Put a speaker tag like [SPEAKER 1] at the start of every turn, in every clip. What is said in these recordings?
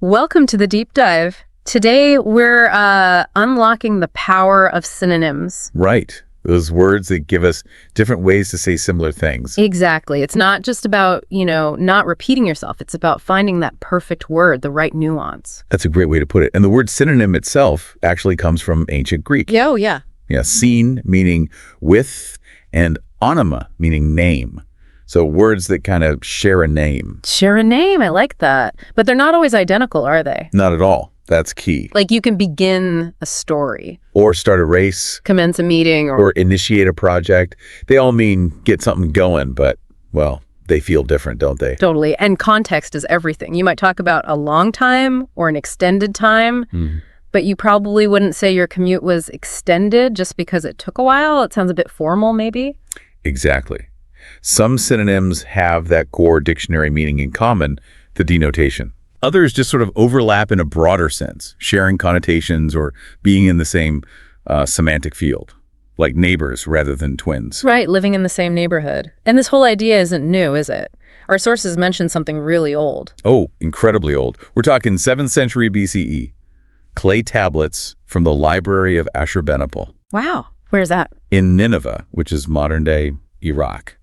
[SPEAKER 1] Welcome to the deep dive. Today we're unlocking the power of synonyms.
[SPEAKER 2] Right. Those words that give us different ways to say similar things.
[SPEAKER 1] Exactly. It's not just about, not repeating yourself. It's about finding that perfect word, the right nuance.
[SPEAKER 2] That's a great way to put it. And the word synonym itself actually comes from ancient Greek.
[SPEAKER 1] Oh, yeah.
[SPEAKER 2] Yeah, syn meaning with and onyma meaning name. So words that kind of share a name.
[SPEAKER 1] Share a name. I like that. But they're not always identical, are they?
[SPEAKER 2] Not at all. That's key.
[SPEAKER 1] Like you can begin a story.
[SPEAKER 2] Or start a race.
[SPEAKER 1] Commence a meeting.
[SPEAKER 2] Or initiate a project. They all mean get something going, but, well, they feel different, don't they?
[SPEAKER 1] Totally. And context is everything. You might talk about a long time or an extended time, but you probably wouldn't say your commute was extended just because it took a while. It sounds a bit formal, maybe.
[SPEAKER 2] Exactly. Some synonyms have that core dictionary meaning in common, the denotation. Others just sort of overlap in a broader sense, sharing connotations or being in the same semantic field, like neighbors rather than twins.
[SPEAKER 1] Right, living in the same neighborhood. And this whole idea isn't new, is it? Our sources mention something really old.
[SPEAKER 2] Oh, incredibly old. We're talking 7th century BCE. Clay tablets from the library of Ashurbanipal.
[SPEAKER 1] Wow. Where's that?
[SPEAKER 2] In Nineveh, which is modern-day Iraq.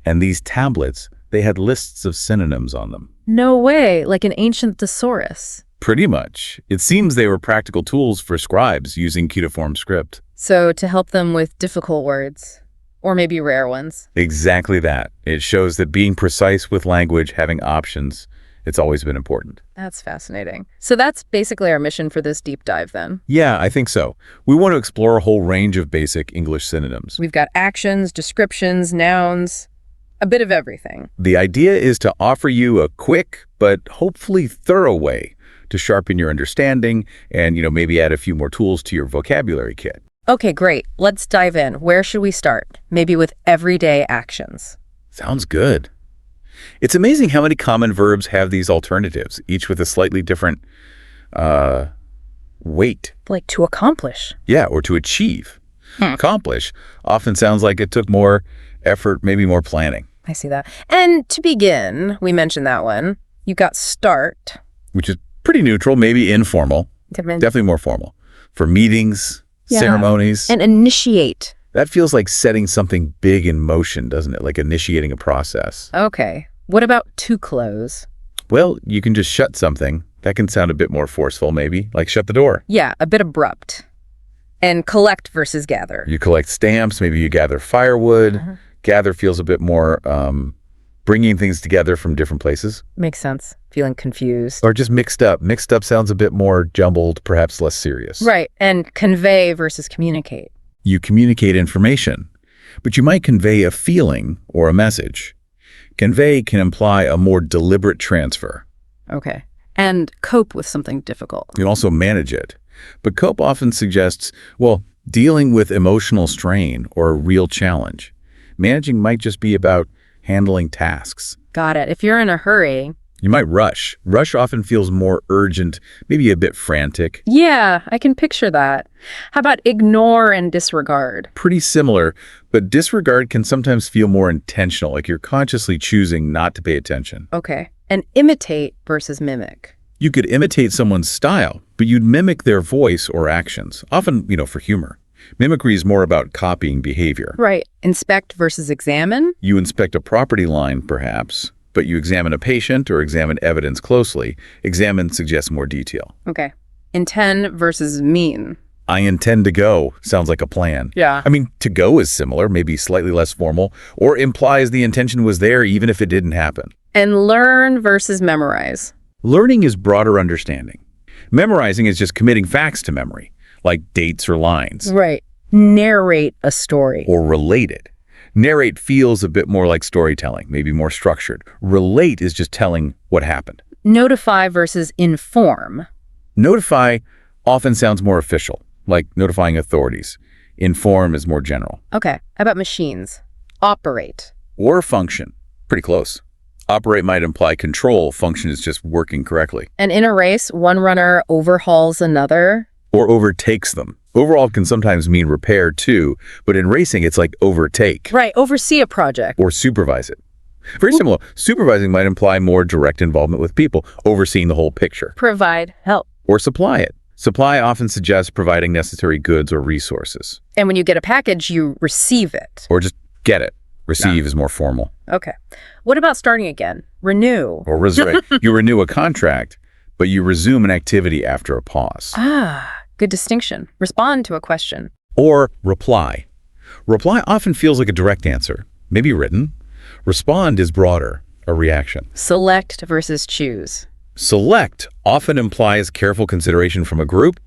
[SPEAKER 2] And these tablets, they had lists of synonyms on them.
[SPEAKER 1] No way, like an ancient thesaurus.
[SPEAKER 2] Pretty much. It seems they were practical tools for scribes using cuneiform script.
[SPEAKER 1] So to help them with difficult words, or maybe rare ones.
[SPEAKER 2] Exactly that. It shows that being precise with language, having options, it's always been important.
[SPEAKER 1] That's fascinating. So that's basically our mission for this deep dive then.
[SPEAKER 2] Yeah, I think so. We want to explore a whole range of basic English synonyms.
[SPEAKER 1] We've got actions, descriptions, nouns, a bit of everything.
[SPEAKER 2] The idea is to offer you a quick but hopefully thorough way to sharpen your understanding and, maybe add a few more tools to your vocabulary kit.
[SPEAKER 1] Okay, great. Let's dive in. Where should we start? Maybe with everyday actions.
[SPEAKER 2] Sounds good. It's amazing how many common verbs have these alternatives, each with a slightly different weight.
[SPEAKER 1] Like to accomplish.
[SPEAKER 2] Yeah, or to achieve. Accomplish often sounds like it took more effort, maybe more planning.
[SPEAKER 1] I see that. And to begin, we mentioned that one. You got start.
[SPEAKER 2] Which is pretty neutral, maybe informal. Definitely more formal. For meetings, ceremonies.
[SPEAKER 1] And initiate.
[SPEAKER 2] That feels like setting something big in motion, doesn't it? Like initiating a process.
[SPEAKER 1] Okay. What about to close?
[SPEAKER 2] Well, you can just shut something. That can sound a bit more forceful, maybe, like shut the door.
[SPEAKER 1] Yeah, a bit abrupt. And collect versus gather.
[SPEAKER 2] You collect stamps, maybe you gather firewood. Gather feels a bit more bringing things together from different places.
[SPEAKER 1] Makes sense. Feeling confused.
[SPEAKER 2] Or just mixed up. Mixed up sounds a bit more jumbled, perhaps less serious.
[SPEAKER 1] Right. And convey versus communicate.
[SPEAKER 2] You communicate information, but you might convey a feeling or a message. Convey can imply a more deliberate transfer.
[SPEAKER 1] Okay. And cope with something difficult.
[SPEAKER 2] You can also manage it. But cope often suggests, dealing with emotional strain or a real challenge. Managing might just be about handling tasks.
[SPEAKER 1] Got it. If you're in a hurry.
[SPEAKER 2] You might rush. Rush often feels more urgent, maybe a bit frantic.
[SPEAKER 1] Yeah, I can picture that. How about ignore and disregard?
[SPEAKER 2] Pretty similar, but disregard can sometimes feel more intentional, like you're consciously choosing not to pay attention.
[SPEAKER 1] Okay. And imitate versus mimic.
[SPEAKER 2] You could imitate someone's style, but you'd mimic their voice or actions, often, for humor. Mimicry is more about copying behavior.
[SPEAKER 1] Right. Inspect versus examine.
[SPEAKER 2] You inspect a property line, perhaps, but you examine a patient or examine evidence closely. Examine suggests more detail.
[SPEAKER 1] Okay. Intend versus mean.
[SPEAKER 2] I intend to go sounds like a plan.
[SPEAKER 1] Yeah.
[SPEAKER 2] I mean, to go is similar, maybe slightly less formal, or implies the intention was there even if it didn't happen.
[SPEAKER 1] And learn versus memorize.
[SPEAKER 2] Learning is broader understanding. Memorizing is just committing facts to memory, like dates or lines.
[SPEAKER 1] Right. Narrate a story.
[SPEAKER 2] Or relate it. Narrate feels a bit more like storytelling, maybe more structured. Relate is just telling what happened.
[SPEAKER 1] Notify versus inform.
[SPEAKER 2] Notify often sounds more official, like notifying authorities. Inform is more general.
[SPEAKER 1] Okay. How about machines? Operate.
[SPEAKER 2] Or function. Pretty close. Operate might imply control. Function is just working correctly.
[SPEAKER 1] And in a race, one runner overhauls another.
[SPEAKER 2] Or overtakes them. Overhaul can sometimes mean repair too, but in racing it's like overtake.
[SPEAKER 1] Right, oversee a project.
[SPEAKER 2] Or supervise it. Very similar. Supervising might imply more direct involvement with people, overseeing the whole picture.
[SPEAKER 1] Provide help.
[SPEAKER 2] Or supply it. Supply often suggests providing necessary goods or resources.
[SPEAKER 1] And when you get a package, you receive it.
[SPEAKER 2] Or just get it. Receive is more formal.
[SPEAKER 1] Okay. What about starting again? Renew.
[SPEAKER 2] Or you renew a contract, but you resume an activity after a pause.
[SPEAKER 1] Good distinction. Respond to a question.
[SPEAKER 2] Or reply. Reply often feels like a direct answer, maybe written. Respond is broader, a reaction.
[SPEAKER 1] Select versus choose.
[SPEAKER 2] Select often implies careful consideration from a group.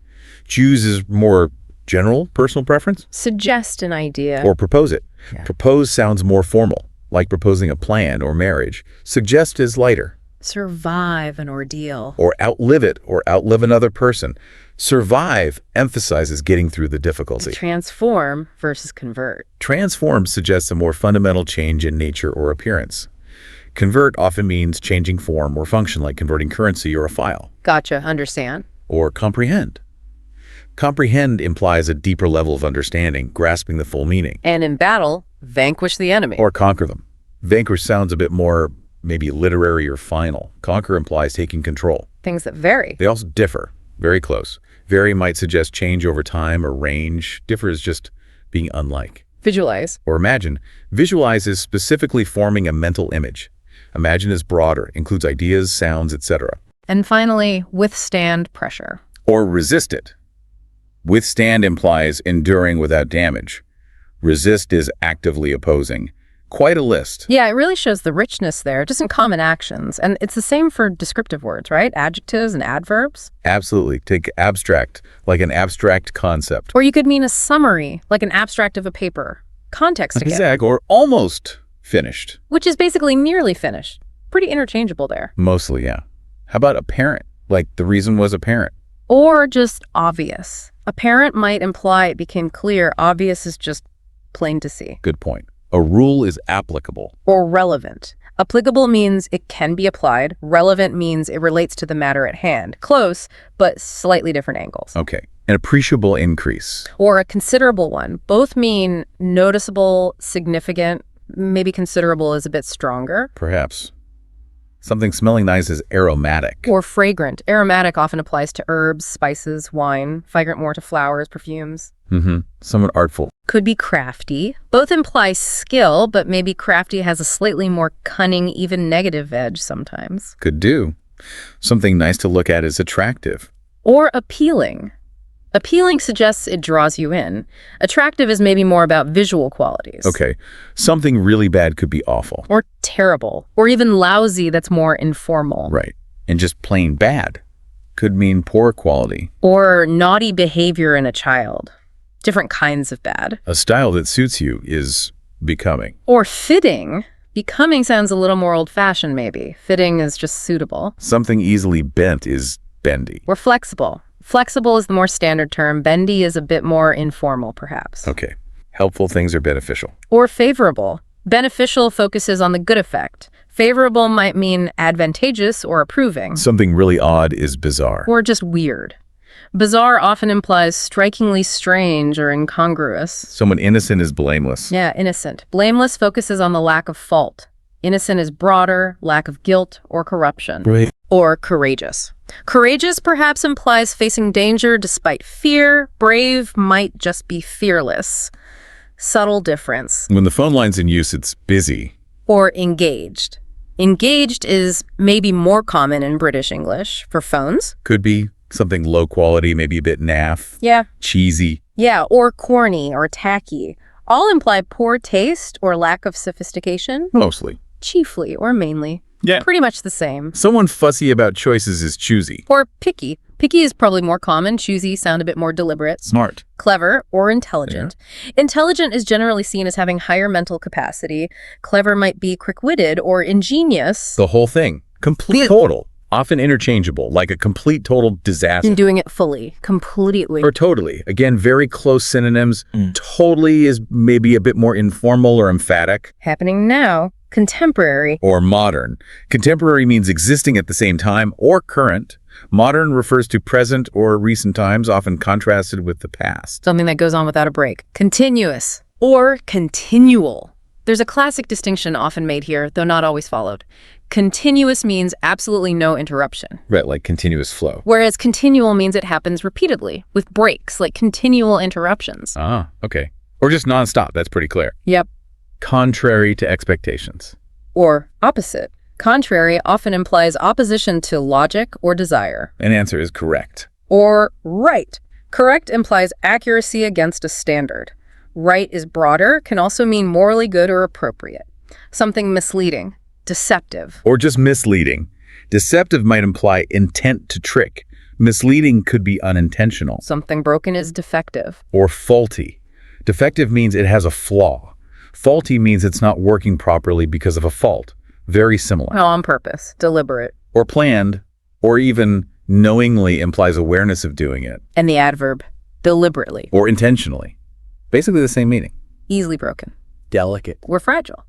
[SPEAKER 2] Choose is more general personal preference.
[SPEAKER 1] Suggest an idea.
[SPEAKER 2] Or propose it.
[SPEAKER 1] Yeah.
[SPEAKER 2] Propose sounds more formal, like proposing a plan or marriage. Suggest is lighter.
[SPEAKER 1] Survive an ordeal.
[SPEAKER 2] Or outlive it, or outlive another person. Survive emphasizes getting through the difficulty.
[SPEAKER 1] Transform versus convert.
[SPEAKER 2] Transform suggests a more fundamental change in nature or appearance. Convert often means changing form or function, like converting currency or a file.
[SPEAKER 1] Gotcha. Understand.
[SPEAKER 2] Or comprehend. Comprehend implies a deeper level of understanding, grasping the full meaning.
[SPEAKER 1] And in battle, vanquish the enemy.
[SPEAKER 2] Or conquer them. Vanquish sounds a bit more maybe literary or final. Conquer implies taking control.
[SPEAKER 1] Things that vary.
[SPEAKER 2] They also differ. Very close. Vary might suggest change over time or range. Differ is just being unlike.
[SPEAKER 1] Visualize.
[SPEAKER 2] Or imagine. Visualize is specifically forming a mental image. Imagine is broader, includes ideas, sounds, etc.
[SPEAKER 1] And finally, withstand pressure.
[SPEAKER 2] Or resist it. Withstand implies enduring without damage. Resist is actively opposing. Quite a list.
[SPEAKER 1] Yeah, it really shows the richness there, just in common actions. And it's the same for descriptive words, right? Adjectives and adverbs.
[SPEAKER 2] Absolutely. Take abstract, like an abstract concept.
[SPEAKER 1] Or you could mean a summary, like an abstract of a paper. Context again.
[SPEAKER 2] Exact, or almost finished.
[SPEAKER 1] Which is basically nearly finished. Pretty interchangeable there.
[SPEAKER 2] Mostly, yeah. How about apparent? Like the reason was apparent.
[SPEAKER 1] Or just obvious. Apparent might imply it became clear. Obvious is just plain to see.
[SPEAKER 2] Good point. A rule is applicable.
[SPEAKER 1] Or relevant. Applicable means it can be applied. Relevant means it relates to the matter at hand. Close, but slightly different angles.
[SPEAKER 2] Okay. An appreciable increase.
[SPEAKER 1] Or a considerable one. Both mean noticeable, significant. Maybe considerable is a bit stronger.
[SPEAKER 2] Perhaps. Something smelling nice is aromatic.
[SPEAKER 1] Or fragrant. Aromatic often applies to herbs, spices, wine. Fragrant more to flowers, perfumes.
[SPEAKER 2] Somewhat artful.
[SPEAKER 1] Could be crafty. Both imply skill, but maybe crafty has a slightly more cunning, even negative edge sometimes.
[SPEAKER 2] Could do. Something nice to look at is attractive.
[SPEAKER 1] Or appealing. Appealing suggests it draws you in. Attractive is maybe more about visual qualities.
[SPEAKER 2] Okay. Something really bad could be awful.
[SPEAKER 1] Or terrible. Or even lousy, that's more informal.
[SPEAKER 2] Right. And just plain bad could mean poor quality.
[SPEAKER 1] Or naughty behavior in a child. Different kinds of bad.
[SPEAKER 2] A style that suits you is becoming.
[SPEAKER 1] Or fitting. Becoming sounds a little more old-fashioned, maybe. Fitting is just suitable.
[SPEAKER 2] Something easily bent is bendy.
[SPEAKER 1] Or flexible. Flexible is the more standard term. Bendy is a bit more informal, perhaps.
[SPEAKER 2] Okay. Helpful things are beneficial.
[SPEAKER 1] Or favorable. Beneficial focuses on the good effect. Favorable might mean advantageous or approving.
[SPEAKER 2] Something really odd is bizarre.
[SPEAKER 1] Or just weird. Bizarre often implies strikingly strange or incongruous.
[SPEAKER 2] Someone innocent is blameless.
[SPEAKER 1] Yeah, innocent. Blameless focuses on the lack of fault. Innocent is broader, lack of guilt or corruption.
[SPEAKER 2] Right.
[SPEAKER 1] Or courageous. Courageous perhaps implies facing danger despite fear. Brave might just be fearless. Subtle difference.
[SPEAKER 2] When the phone line's in use, it's busy.
[SPEAKER 1] Or engaged. Engaged is maybe more common in British English for phones.
[SPEAKER 2] Could be something low quality, maybe a bit naff.
[SPEAKER 1] Yeah.
[SPEAKER 2] Cheesy.
[SPEAKER 1] Yeah, or corny or tacky. All imply poor taste or lack of sophistication.
[SPEAKER 2] Mostly.
[SPEAKER 1] Chiefly or mainly.
[SPEAKER 2] Yeah.
[SPEAKER 1] Pretty much the same.
[SPEAKER 2] Someone fussy about choices is choosy.
[SPEAKER 1] Or picky. Picky is probably more common. Choosy sound a bit more deliberate.
[SPEAKER 2] Smart.
[SPEAKER 1] Clever or intelligent. Yeah. Intelligent is generally seen as having higher mental capacity. Clever might be quick-witted or ingenious.
[SPEAKER 2] The whole thing. Complete total. Often interchangeable, like a complete total disaster.
[SPEAKER 1] And doing it fully, completely.
[SPEAKER 2] Or totally. Again, very close synonyms. Totally is maybe a bit more informal or emphatic.
[SPEAKER 1] Happening now. Contemporary.
[SPEAKER 2] Or modern. Contemporary means existing at the same time or current. Modern refers to present or recent times, often contrasted with the past.
[SPEAKER 1] Something that goes on without a break. Continuous or continual. There's a classic distinction often made here, though not always followed. Continuous means absolutely no interruption,
[SPEAKER 2] Right, like continuous flow.
[SPEAKER 1] whereas continual means it happens repeatedly, with breaks, like continual interruptions.
[SPEAKER 2] Ah, okay. Or just nonstop, that's pretty clear.
[SPEAKER 1] Yep.
[SPEAKER 2] Contrary to expectations.
[SPEAKER 1] Or opposite. Contrary often implies opposition to logic or desire.
[SPEAKER 2] An answer is correct.
[SPEAKER 1] Or right. Correct implies accuracy against a standard. Right is broader, can also mean morally good or appropriate. Something misleading, deceptive.
[SPEAKER 2] Or just misleading. Deceptive might imply intent to trick. Misleading could be unintentional.
[SPEAKER 1] Something broken is defective.
[SPEAKER 2] Or faulty. Defective means it has a flaw. Faulty means it's not working properly because of a fault. Very similar.
[SPEAKER 1] Oh, on purpose, deliberate.
[SPEAKER 2] Or planned, or even knowingly implies awareness of doing it.
[SPEAKER 1] And the adverb, deliberately.
[SPEAKER 2] Or intentionally. Basically the same meaning.
[SPEAKER 1] Easily broken.
[SPEAKER 2] Delicate.
[SPEAKER 1] Or fragile.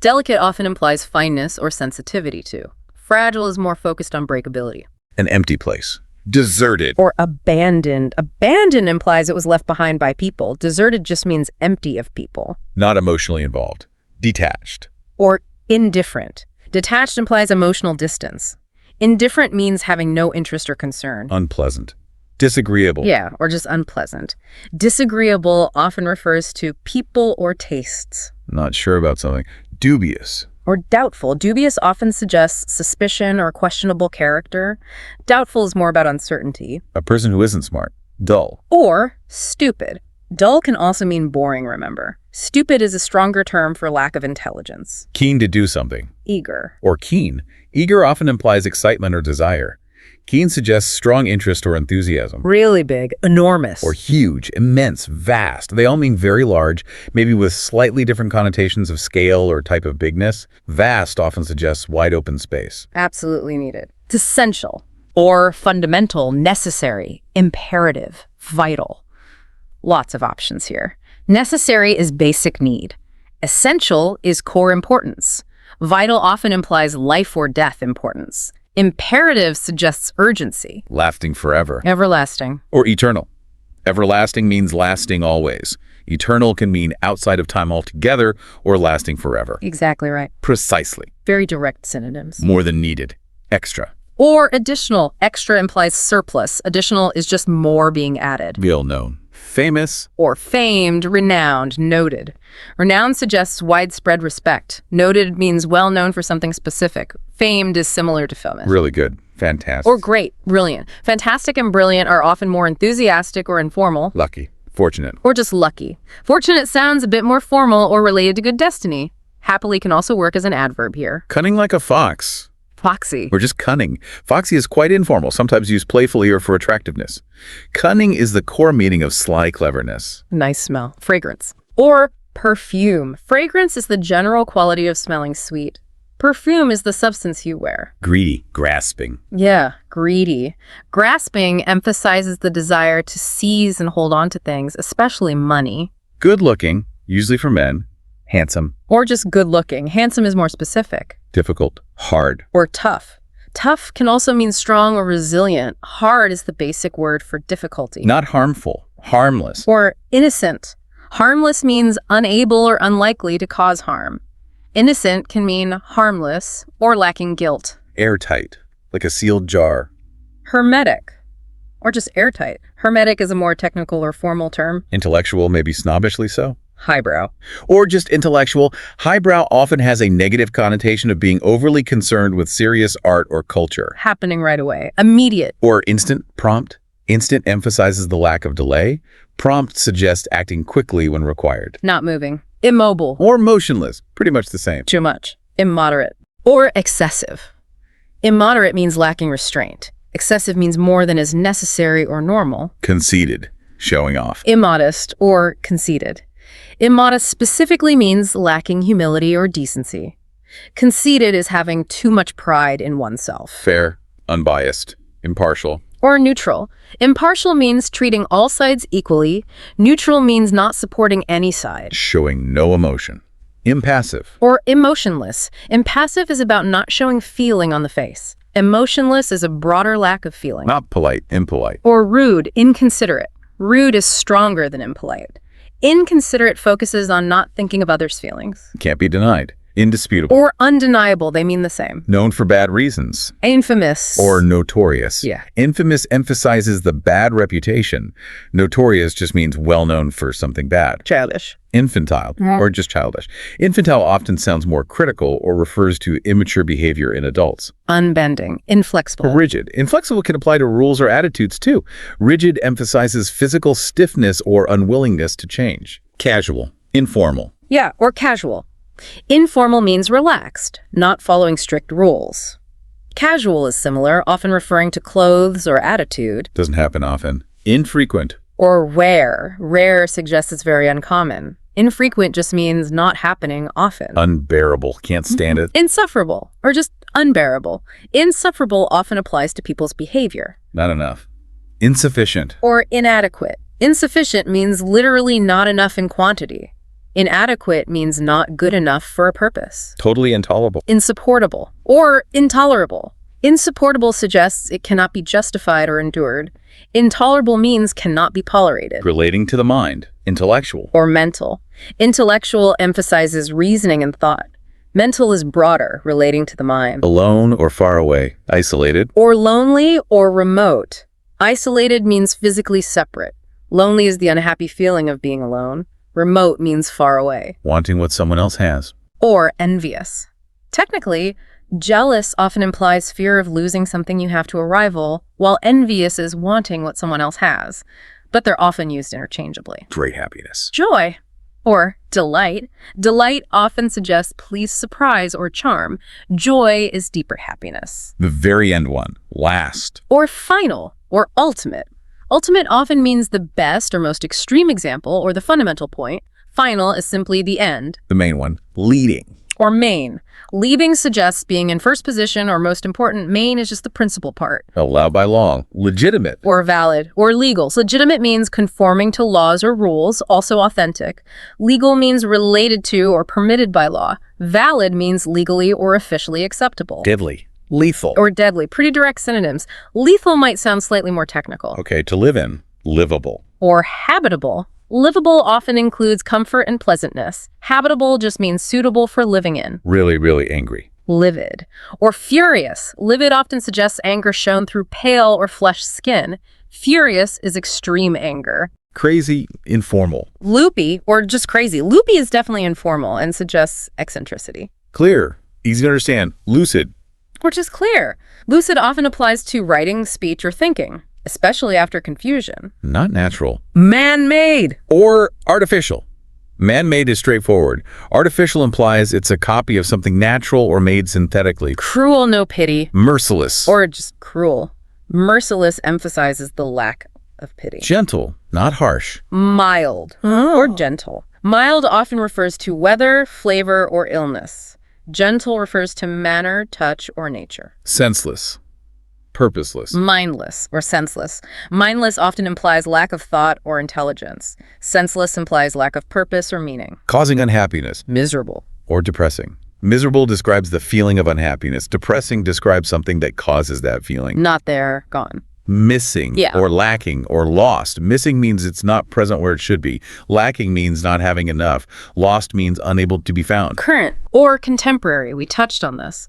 [SPEAKER 1] Delicate often implies fineness or sensitivity too. Fragile is more focused on breakability.
[SPEAKER 2] An empty place. Deserted.
[SPEAKER 1] Or abandoned. Abandoned implies it was left behind by people. Deserted just means empty of people.
[SPEAKER 2] Not emotionally involved. Detached.
[SPEAKER 1] Or indifferent. Detached implies emotional distance. Indifferent means having no interest or concern.
[SPEAKER 2] Unpleasant. Disagreeable.
[SPEAKER 1] Yeah, or just unpleasant. Disagreeable often refers to people or tastes.
[SPEAKER 2] Not sure about something. Dubious.
[SPEAKER 1] Or doubtful. Dubious often suggests suspicion or questionable character. Doubtful is more about uncertainty.
[SPEAKER 2] A person who isn't smart. Dull.
[SPEAKER 1] Or stupid. Dull can also mean boring, remember. Stupid is a stronger term for lack of intelligence.
[SPEAKER 2] Keen to do something.
[SPEAKER 1] Eager.
[SPEAKER 2] Or keen. Eager often implies excitement or desire. Keen suggests strong interest or enthusiasm.
[SPEAKER 1] Really big. Enormous.
[SPEAKER 2] Or huge, immense, vast. They all mean very large, maybe with slightly different connotations of scale or type of bigness. Vast often suggests wide open space.
[SPEAKER 1] Absolutely needed. It's essential. Or fundamental, necessary, imperative, vital. Lots of options here. Necessary is basic need. Essential is core importance. Vital often implies life or death importance. Imperative suggests urgency.
[SPEAKER 2] Lasting forever.
[SPEAKER 1] Everlasting.
[SPEAKER 2] Or eternal. Everlasting means lasting always. Eternal can mean outside of time altogether or lasting forever.
[SPEAKER 1] Exactly right.
[SPEAKER 2] Precisely.
[SPEAKER 1] Very direct synonyms.
[SPEAKER 2] More than needed. Extra.
[SPEAKER 1] Or additional. Extra implies surplus. Additional is just more being added.
[SPEAKER 2] Well known. Famous.
[SPEAKER 1] Or famed, renowned, noted. Renowned suggests widespread respect. Noted means well known for something specific. Famed is similar to famous.
[SPEAKER 2] Really good. Fantastic.
[SPEAKER 1] Or great, brilliant. Fantastic and brilliant are often more enthusiastic or informal.
[SPEAKER 2] Lucky. Fortunate.
[SPEAKER 1] Or just lucky. Fortunate sounds a bit more formal or related to good destiny. Happily can also work as an adverb here.
[SPEAKER 2] Cunning like a fox.
[SPEAKER 1] Foxy.
[SPEAKER 2] Or just cunning. Foxy is quite informal, sometimes used playfully or for attractiveness. Cunning is the core meaning of sly cleverness.
[SPEAKER 1] Nice smell. Fragrance. Or perfume. Fragrance is the general quality of smelling sweet. Perfume is the substance you wear.
[SPEAKER 2] Greedy. Grasping.
[SPEAKER 1] Yeah, greedy. Grasping emphasizes the desire to seize and hold on to things, especially money.
[SPEAKER 2] Good looking, usually for men. Handsome.
[SPEAKER 1] Or just good looking. Handsome is more specific.
[SPEAKER 2] Difficult. Hard.
[SPEAKER 1] Or tough. Tough can also mean strong or resilient. Hard is the basic word for difficulty.
[SPEAKER 2] Not harmful. Harmless.
[SPEAKER 1] Or innocent. Harmless means unable or unlikely to cause harm. Innocent can mean harmless or lacking guilt.
[SPEAKER 2] Airtight. Like a sealed jar.
[SPEAKER 1] Hermetic. Or just airtight. Hermetic is a more technical or formal term.
[SPEAKER 2] Intellectual, maybe snobbishly so.
[SPEAKER 1] Highbrow.
[SPEAKER 2] Or just intellectual. Highbrow often has a negative connotation of being overly concerned with serious art or culture.
[SPEAKER 1] Happening right away. Immediate.
[SPEAKER 2] Or instant, prompt. Instant emphasizes the lack of delay. Prompt suggests acting quickly when required.
[SPEAKER 1] Not moving. Immobile.
[SPEAKER 2] Or motionless. Pretty much the same.
[SPEAKER 1] Too much. Immoderate. Or excessive. Immoderate means lacking restraint. Excessive means more than is necessary or normal.
[SPEAKER 2] Conceited. Showing off.
[SPEAKER 1] Immodest or conceited. Immodest specifically means lacking humility or decency. Conceited is having too much pride in oneself.
[SPEAKER 2] Fair. Unbiased. Impartial.
[SPEAKER 1] Or neutral. Impartial means treating all sides equally. Neutral means not supporting any side.
[SPEAKER 2] Showing no emotion. Impassive.
[SPEAKER 1] Or emotionless. Impassive is about not showing feeling on the face. Emotionless is a broader lack of feeling.
[SPEAKER 2] Not polite. Impolite.
[SPEAKER 1] Or rude, inconsiderate. Rude is stronger than impolite. Inconsiderate focuses on not thinking of others' feelings.
[SPEAKER 2] Can't be denied. Indisputable.
[SPEAKER 1] Or undeniable, they mean the same.
[SPEAKER 2] Known for bad reasons.
[SPEAKER 1] Infamous.
[SPEAKER 2] Or notorious.
[SPEAKER 1] Yeah.
[SPEAKER 2] Infamous emphasizes the bad reputation. Notorious just means well-known for something bad.
[SPEAKER 1] Childish.
[SPEAKER 2] Infantile, or just childish. Infantile often sounds more critical or refers to immature behavior in adults.
[SPEAKER 1] Unbending. Inflexible.
[SPEAKER 2] Rigid. Inflexible can apply to rules or attitudes too. Rigid emphasizes physical stiffness or unwillingness to change. Casual. Informal.
[SPEAKER 1] Yeah, or casual. Informal means relaxed, not following strict rules. Casual is similar, often referring to clothes or attitude.
[SPEAKER 2] Doesn't happen often. Infrequent.
[SPEAKER 1] Or rare. Rare suggests it's very uncommon. Infrequent just means not happening often.
[SPEAKER 2] Unbearable. Can't stand it.
[SPEAKER 1] Insufferable, or just unbearable. Insufferable often applies to people's behavior.
[SPEAKER 2] Not enough. Insufficient.
[SPEAKER 1] Or inadequate. Insufficient means literally not enough in quantity. Inadequate means not good enough for a purpose.
[SPEAKER 2] Totally intolerable.
[SPEAKER 1] Insupportable, or intolerable. Insupportable suggests it cannot be justified or endured. Intolerable means cannot be tolerated.
[SPEAKER 2] Relating to the mind. Intellectual.
[SPEAKER 1] Or mental. Intellectual emphasizes reasoning and thought. Mental is broader, relating to the mind.
[SPEAKER 2] Alone or far away. Isolated.
[SPEAKER 1] Or lonely or remote. Isolated means physically separate. Lonely is the unhappy feeling of being alone. Remote means far away.
[SPEAKER 2] Wanting what someone else has.
[SPEAKER 1] Or envious. Technically, jealous often implies fear of losing something you have to a rival, while envious is wanting what someone else has. But they're often used interchangeably.
[SPEAKER 2] Great happiness.
[SPEAKER 1] Joy. Or delight. Delight often suggests pleased surprise or charm. Joy is deeper happiness.
[SPEAKER 2] The very end one. Last.
[SPEAKER 1] Or final. Or ultimate. Ultimate often means the best or most extreme example or the fundamental point. Final is simply the end.
[SPEAKER 2] The main one. Leading.
[SPEAKER 1] Or main. Leading suggests being in first position or most important. Main is just the principal part.
[SPEAKER 2] Allowed by law. Legitimate.
[SPEAKER 1] Or valid. Or legal. So legitimate means conforming to laws or rules, also authentic. Legal means related to or permitted by law. Valid means legally or officially acceptable.
[SPEAKER 2] Deadly. Lethal.
[SPEAKER 1] Or deadly. Pretty direct synonyms. Lethal might sound slightly more technical.
[SPEAKER 2] Okay, to live in. Livable.
[SPEAKER 1] Or habitable. Livable often includes comfort and pleasantness. Habitable just means suitable for living in.
[SPEAKER 2] Really, really angry.
[SPEAKER 1] Livid. Or furious. Livid often suggests anger shown through pale or flushed skin. Furious is extreme anger.
[SPEAKER 2] Crazy. Informal.
[SPEAKER 1] Loopy, or just crazy. Loopy is definitely informal and suggests eccentricity.
[SPEAKER 2] Clear. Easy to understand. Lucid.
[SPEAKER 1] Or just clear. Lucid often applies to writing, speech, or thinking, especially after confusion.
[SPEAKER 2] Not natural.
[SPEAKER 1] Man-made.
[SPEAKER 2] Or artificial. Man-made is straightforward. Artificial implies it's a copy of something natural or made synthetically.
[SPEAKER 1] Cruel, no pity.
[SPEAKER 2] Merciless.
[SPEAKER 1] Or just cruel. Merciless emphasizes the lack of pity.
[SPEAKER 2] Gentle, not harsh.
[SPEAKER 1] Mild. Or gentle. Mild often refers to weather, flavor, or illness. Gentle refers to manner, touch, or nature.
[SPEAKER 2] Senseless. Purposeless.
[SPEAKER 1] Mindless or senseless. Mindless often implies lack of thought or intelligence. Senseless implies lack of purpose or meaning.
[SPEAKER 2] Causing unhappiness.
[SPEAKER 1] Miserable.
[SPEAKER 2] Or depressing. Miserable describes the feeling of unhappiness. Depressing describes something that causes that feeling.
[SPEAKER 1] Not there, gone.
[SPEAKER 2] Missing or lacking or lost. Missing means it's not present where it should be. Lacking means not having enough. Lost means unable to be found.
[SPEAKER 1] Current or contemporary. We touched on this.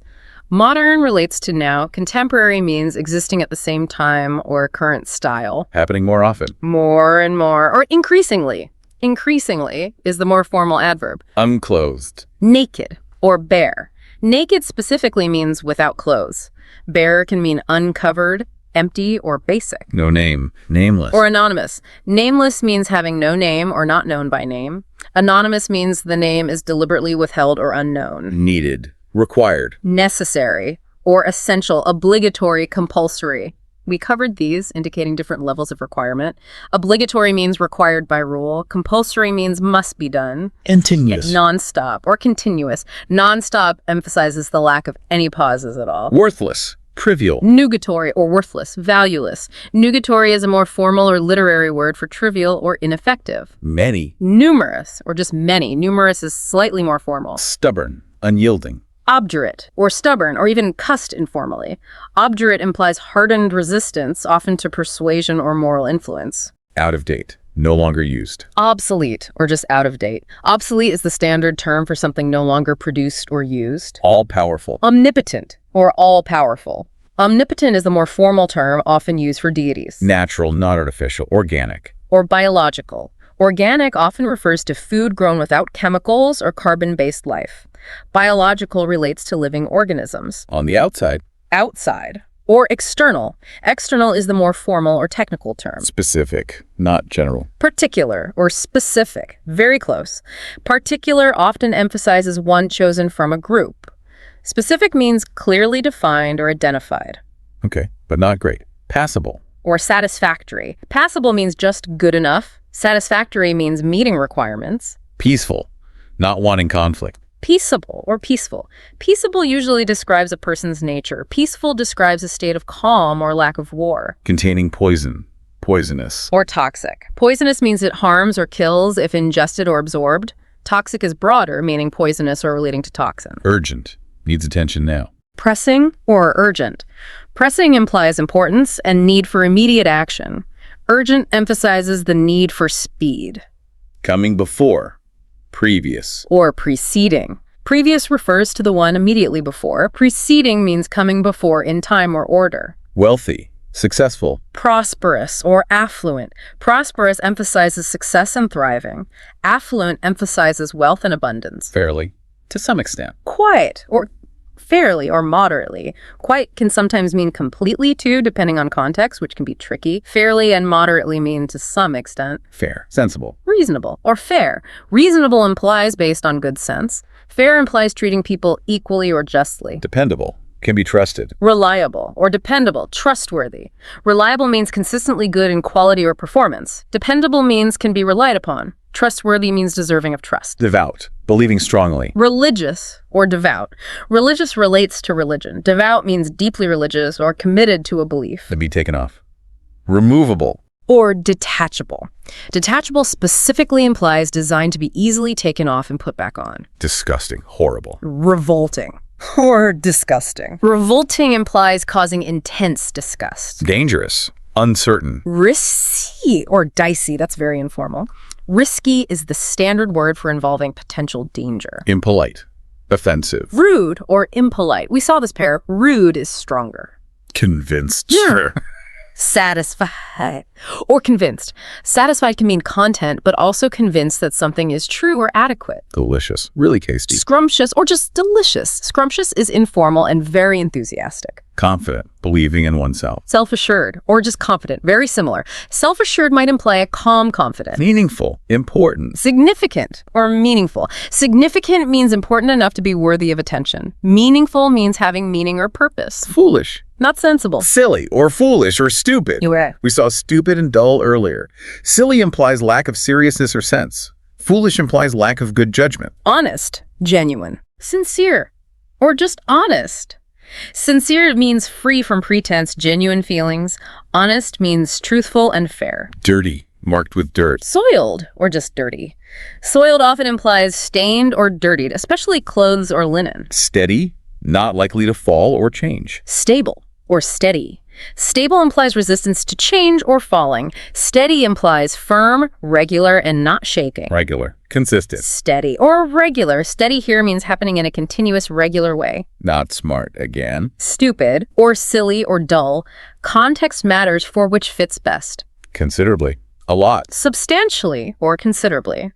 [SPEAKER 1] Modern relates to now. Contemporary means existing at the same time or current style.
[SPEAKER 2] Happening more often.
[SPEAKER 1] More and more, or increasingly. Increasingly is the more formal adverb.
[SPEAKER 2] Unclothed.
[SPEAKER 1] Naked or bare. Naked specifically means without clothes. Bare can mean uncovered, empty, or basic.
[SPEAKER 2] No name. Nameless.
[SPEAKER 1] Or anonymous. Nameless means having no name or not known by name. Anonymous means the name is deliberately withheld or unknown.
[SPEAKER 2] Needed. Required.
[SPEAKER 1] Necessary or essential, obligatory, compulsory. We covered these, indicating different levels of requirement. Obligatory means required by rule. Compulsory means must be done.
[SPEAKER 3] Continuous.
[SPEAKER 1] Non-stop or continuous. Non-stop emphasizes the lack of any pauses at all.
[SPEAKER 2] Worthless. Trivial.
[SPEAKER 1] Nugatory or worthless, valueless. Nugatory is a more formal or literary word for trivial or ineffective.
[SPEAKER 2] Many.
[SPEAKER 1] Numerous or just many. Numerous is slightly more formal.
[SPEAKER 2] Stubborn. Unyielding.
[SPEAKER 1] Obdurate or stubborn or even cussed informally. Obdurate implies hardened resistance, often to persuasion or moral influence.
[SPEAKER 2] Out of date. no longer used.
[SPEAKER 1] Obsolete, or just out of date. Obsolete is the standard term for something no longer produced or used.
[SPEAKER 2] All-powerful.
[SPEAKER 1] Omnipotent, or all-powerful. Omnipotent is the more formal term often used for deities.
[SPEAKER 2] Natural, not artificial. Organic.
[SPEAKER 1] Or biological. Organic often refers to food grown without chemicals or carbon-based life. Biological relates to living organisms.
[SPEAKER 2] On the outside.
[SPEAKER 1] Outside. Or external. External is the more formal or technical term.
[SPEAKER 2] Specific, not general.
[SPEAKER 1] Particular or specific. Very close. Particular often emphasizes one chosen from a group. Specific means clearly defined or identified.
[SPEAKER 2] Okay, but not great. Passable.
[SPEAKER 1] Or satisfactory. Passable means just good enough. Satisfactory means meeting requirements.
[SPEAKER 2] Peaceful, not wanting conflict.
[SPEAKER 1] Peaceable or peaceful. Peaceable usually describes a person's nature. Peaceful describes a state of calm or lack of war.
[SPEAKER 2] Containing poison. Poisonous.
[SPEAKER 1] Or toxic. Poisonous means it harms or kills if ingested or absorbed. Toxic is broader, meaning poisonous or relating to toxin.
[SPEAKER 2] Urgent. Needs attention now.
[SPEAKER 1] Pressing or urgent. Pressing implies importance and need for immediate action. Urgent emphasizes the need for speed.
[SPEAKER 2] Coming before. Previous.
[SPEAKER 1] Or preceding. Previous refers to the one immediately before. Preceding means coming before in time or order.
[SPEAKER 2] Wealthy. Successful.
[SPEAKER 1] Prosperous or affluent. Prosperous emphasizes success and thriving. Affluent emphasizes wealth and abundance.
[SPEAKER 2] Fairly. To some extent.
[SPEAKER 1] Quiet or fairly or moderately. Quite can sometimes mean completely too, depending on context, which can be tricky. Fairly and moderately mean to some extent.
[SPEAKER 2] Fair. Sensible.
[SPEAKER 1] Reasonable or fair. Reasonable implies based on good sense. Fair implies treating people equally or justly.
[SPEAKER 2] Dependable. Can be trusted.
[SPEAKER 1] Reliable or dependable, trustworthy. Reliable means consistently good in quality or performance. Dependable means can be relied upon. Trustworthy means deserving of trust.
[SPEAKER 2] Devout. Believing strongly.
[SPEAKER 1] Religious or devout. Religious relates to religion. Devout means deeply religious or committed to a belief.
[SPEAKER 2] To be taken off. Removable.
[SPEAKER 1] Or detachable. Detachable specifically implies designed to be easily taken off and put back on.
[SPEAKER 2] Disgusting. Horrible.
[SPEAKER 1] Revolting. Or disgusting. Revolting implies causing intense disgust.
[SPEAKER 2] Dangerous. Uncertain.
[SPEAKER 1] Risky or dicey, that's very informal. Risky is the standard word for involving potential danger.
[SPEAKER 2] Impolite. Offensive.
[SPEAKER 1] Rude or impolite. We saw this pair. Rude is stronger.
[SPEAKER 2] Convinced.
[SPEAKER 1] Yeah. Satisfied or convinced. Satisfied can mean content, but also convinced that something is true or adequate.
[SPEAKER 2] Delicious. Really tasty.
[SPEAKER 1] Scrumptious or just delicious. Scrumptious is informal and very enthusiastic.
[SPEAKER 2] Confident. Believing in oneself.
[SPEAKER 1] Self-assured or just confident. Very similar. Self-assured might imply a calm confidence.
[SPEAKER 2] Meaningful. Important.
[SPEAKER 1] Significant or meaningful. Significant means important enough to be worthy of attention. Meaningful means having meaning or purpose.
[SPEAKER 2] Foolish.
[SPEAKER 1] Not sensible.
[SPEAKER 2] Silly or foolish or stupid.
[SPEAKER 1] You're right.
[SPEAKER 2] We saw stupid and dull earlier. Silly implies lack of seriousness or sense. Foolish implies lack of good judgment.
[SPEAKER 1] Honest, genuine, sincere, or just honest. Sincere means free from pretense, genuine feelings. Honest means truthful and fair.
[SPEAKER 2] Dirty, marked with dirt.
[SPEAKER 1] Soiled, or just dirty. Soiled often implies stained or dirtied, especially clothes or linen.
[SPEAKER 2] Steady, not likely to fall or change.
[SPEAKER 1] Stable, or steady. Stable implies resistance to change or falling. Steady implies firm, regular, and not shaking.
[SPEAKER 2] Regular, consistent.
[SPEAKER 1] Steady or regular. Steady here means happening in a continuous, regular way.
[SPEAKER 2] Not smart again.
[SPEAKER 1] Stupid or silly or dull. Context matters for which fits best.
[SPEAKER 2] Considerably. A lot.
[SPEAKER 1] Substantially or considerably.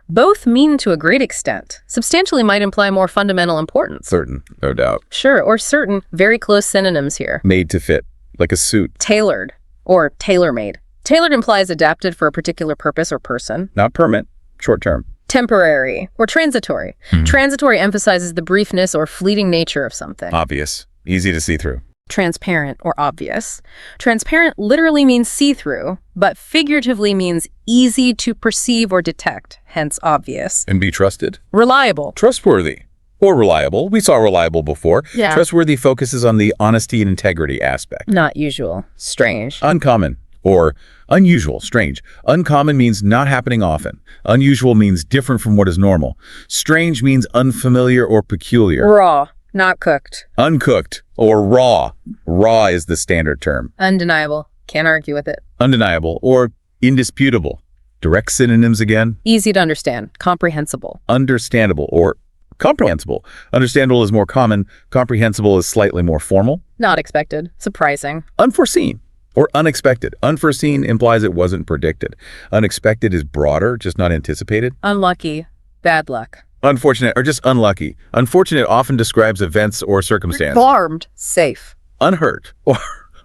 [SPEAKER 1] Both mean to a great extent. Substantially might imply more fundamental importance.
[SPEAKER 2] Certain, no doubt.
[SPEAKER 1] Sure, or certain. Very close synonyms here.
[SPEAKER 2] Made to fit, like a suit.
[SPEAKER 1] Tailored or tailor-made. Tailored implies adapted for a particular purpose or person.
[SPEAKER 2] Not permanent, short term.
[SPEAKER 1] Temporary or transitory. Transitory emphasizes the briefness or fleeting nature of something.
[SPEAKER 2] Obvious, easy to see through.
[SPEAKER 1] Transparent or obvious. Transparent literally means see-through, but figuratively means easy to perceive or detect, hence obvious.
[SPEAKER 2] And be trusted.
[SPEAKER 1] Reliable.
[SPEAKER 2] Trustworthy. Or reliable. We saw reliable before.
[SPEAKER 1] Yeah.
[SPEAKER 2] Trustworthy focuses on the honesty and integrity aspect.
[SPEAKER 1] Not usual. Strange.
[SPEAKER 2] Uncommon. Or unusual, strange. Uncommon means not happening often. Unusual means different from what is normal. Strange means unfamiliar or peculiar.
[SPEAKER 1] Raw. Not cooked.
[SPEAKER 2] Uncooked or raw. Raw is the standard term.
[SPEAKER 1] Undeniable. Can't argue with it.
[SPEAKER 2] Undeniable or indisputable. Direct synonyms again.
[SPEAKER 1] Easy to understand, comprehensible.
[SPEAKER 2] Understandable or comprehensible. Understandable is more common. Comprehensible is slightly more formal.
[SPEAKER 1] Not expected, surprising.
[SPEAKER 2] Unforeseen or unexpected. Unforeseen implies it wasn't predicted. Unexpected is broader, just not anticipated.
[SPEAKER 1] Unlucky, bad luck.
[SPEAKER 2] Unfortunate or just unlucky. Unfortunate often describes events or circumstances.
[SPEAKER 1] Armed, safe.
[SPEAKER 2] Unhurt or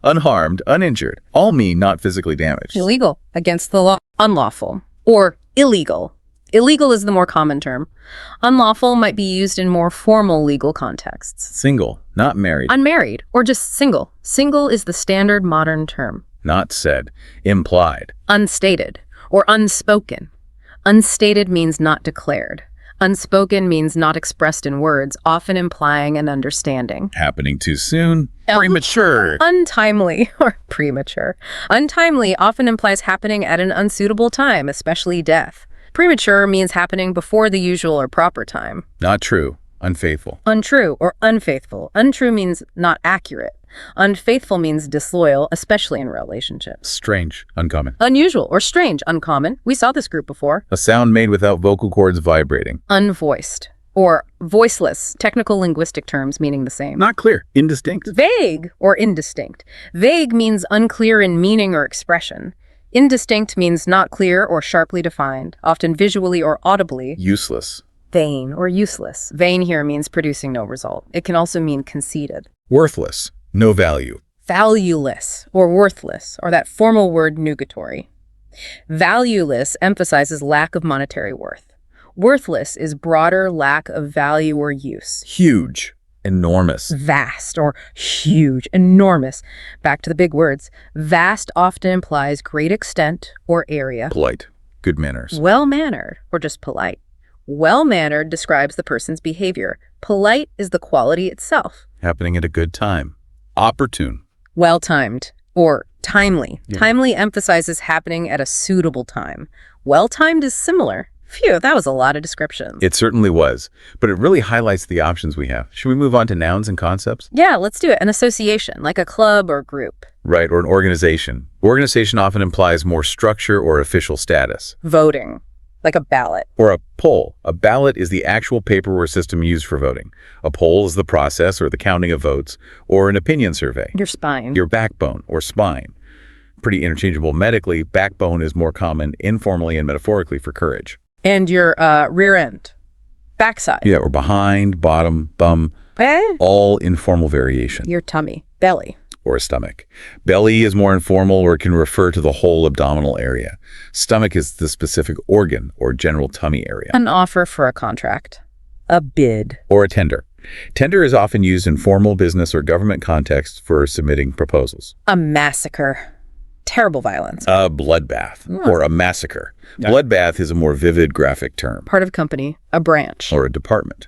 [SPEAKER 2] unharmed, uninjured. All mean not physically damaged.
[SPEAKER 1] Illegal, against the law. Unlawful, or illegal. Illegal is the more common term. Unlawful might be used in more formal legal contexts.
[SPEAKER 2] Single, not married.
[SPEAKER 1] Unmarried, or just single. Single is the standard modern term.
[SPEAKER 2] Not said. Implied.
[SPEAKER 1] Unstated, or unspoken. Unstated means not declared. Unspoken means not expressed in words, often implying an understanding.
[SPEAKER 2] Happening too soon. Premature.
[SPEAKER 1] Untimely, or premature. Untimely often implies happening at an unsuitable time, especially death. Premature means happening before the usual or proper time.
[SPEAKER 2] Not true. Unfaithful.
[SPEAKER 1] Untrue or unfaithful. Untrue means not accurate. Unfaithful means disloyal, especially in relationships.
[SPEAKER 2] Strange. Uncommon.
[SPEAKER 1] Unusual or strange. Uncommon. We saw this group before.
[SPEAKER 2] A sound made without vocal cords vibrating.
[SPEAKER 1] Unvoiced or voiceless. Technical linguistic terms meaning the same.
[SPEAKER 2] Not clear. Indistinct.
[SPEAKER 1] Vague or indistinct. Vague means unclear in meaning or expression. Indistinct means not clear or sharply defined, often visually or audibly.
[SPEAKER 2] Useless.
[SPEAKER 1] Vain or useless. Vain here means producing no result. It can also mean conceited.
[SPEAKER 2] Worthless. No value.
[SPEAKER 1] Valueless or worthless, or that formal word nugatory. Valueless emphasizes lack of monetary worth. Worthless is broader lack of value or use.
[SPEAKER 2] Huge. Enormous.
[SPEAKER 1] Vast or huge, enormous. Back to the big words. Vast often implies great extent or area.
[SPEAKER 2] Polite. Good manners.
[SPEAKER 1] Well-mannered or just polite. Well-mannered describes the person's behavior. Polite is the quality itself.
[SPEAKER 2] Happening at a good time. Opportune.
[SPEAKER 1] Well-timed or timely.
[SPEAKER 2] Yeah.
[SPEAKER 1] Timely emphasizes happening at a suitable time. Well-timed is similar. Phew, that was a lot of descriptions.
[SPEAKER 2] It certainly was, but it really highlights the options we have. Should we move on to nouns and concepts?
[SPEAKER 1] Yeah, let's do it. An association, like a club or group.
[SPEAKER 2] Right, or an organization. Organization often implies more structure or official status.
[SPEAKER 1] Voting, like a ballot.
[SPEAKER 2] Or a poll. A ballot is the actual paper or system used for voting. A poll is the process or the counting of votes, or an opinion survey.
[SPEAKER 1] Your spine.
[SPEAKER 2] Your backbone or spine. Pretty interchangeable medically. Backbone is more common informally and metaphorically for courage.
[SPEAKER 1] And your rear end. Backside.
[SPEAKER 2] Yeah, or behind, bottom, bum, all informal variation.
[SPEAKER 1] Your tummy. Belly.
[SPEAKER 2] Or a stomach. Belly is more informal or can refer to the whole abdominal area. Stomach is the specific organ or general tummy area.
[SPEAKER 1] An offer for a contract. A bid.
[SPEAKER 2] Or a tender. Tender is often used in formal business or government contexts for submitting proposals.
[SPEAKER 1] A massacre. Terrible violence.
[SPEAKER 2] A bloodbath or a massacre. Bloodbath is a more vivid graphic term.
[SPEAKER 1] Part of company. A branch.
[SPEAKER 2] Or a department.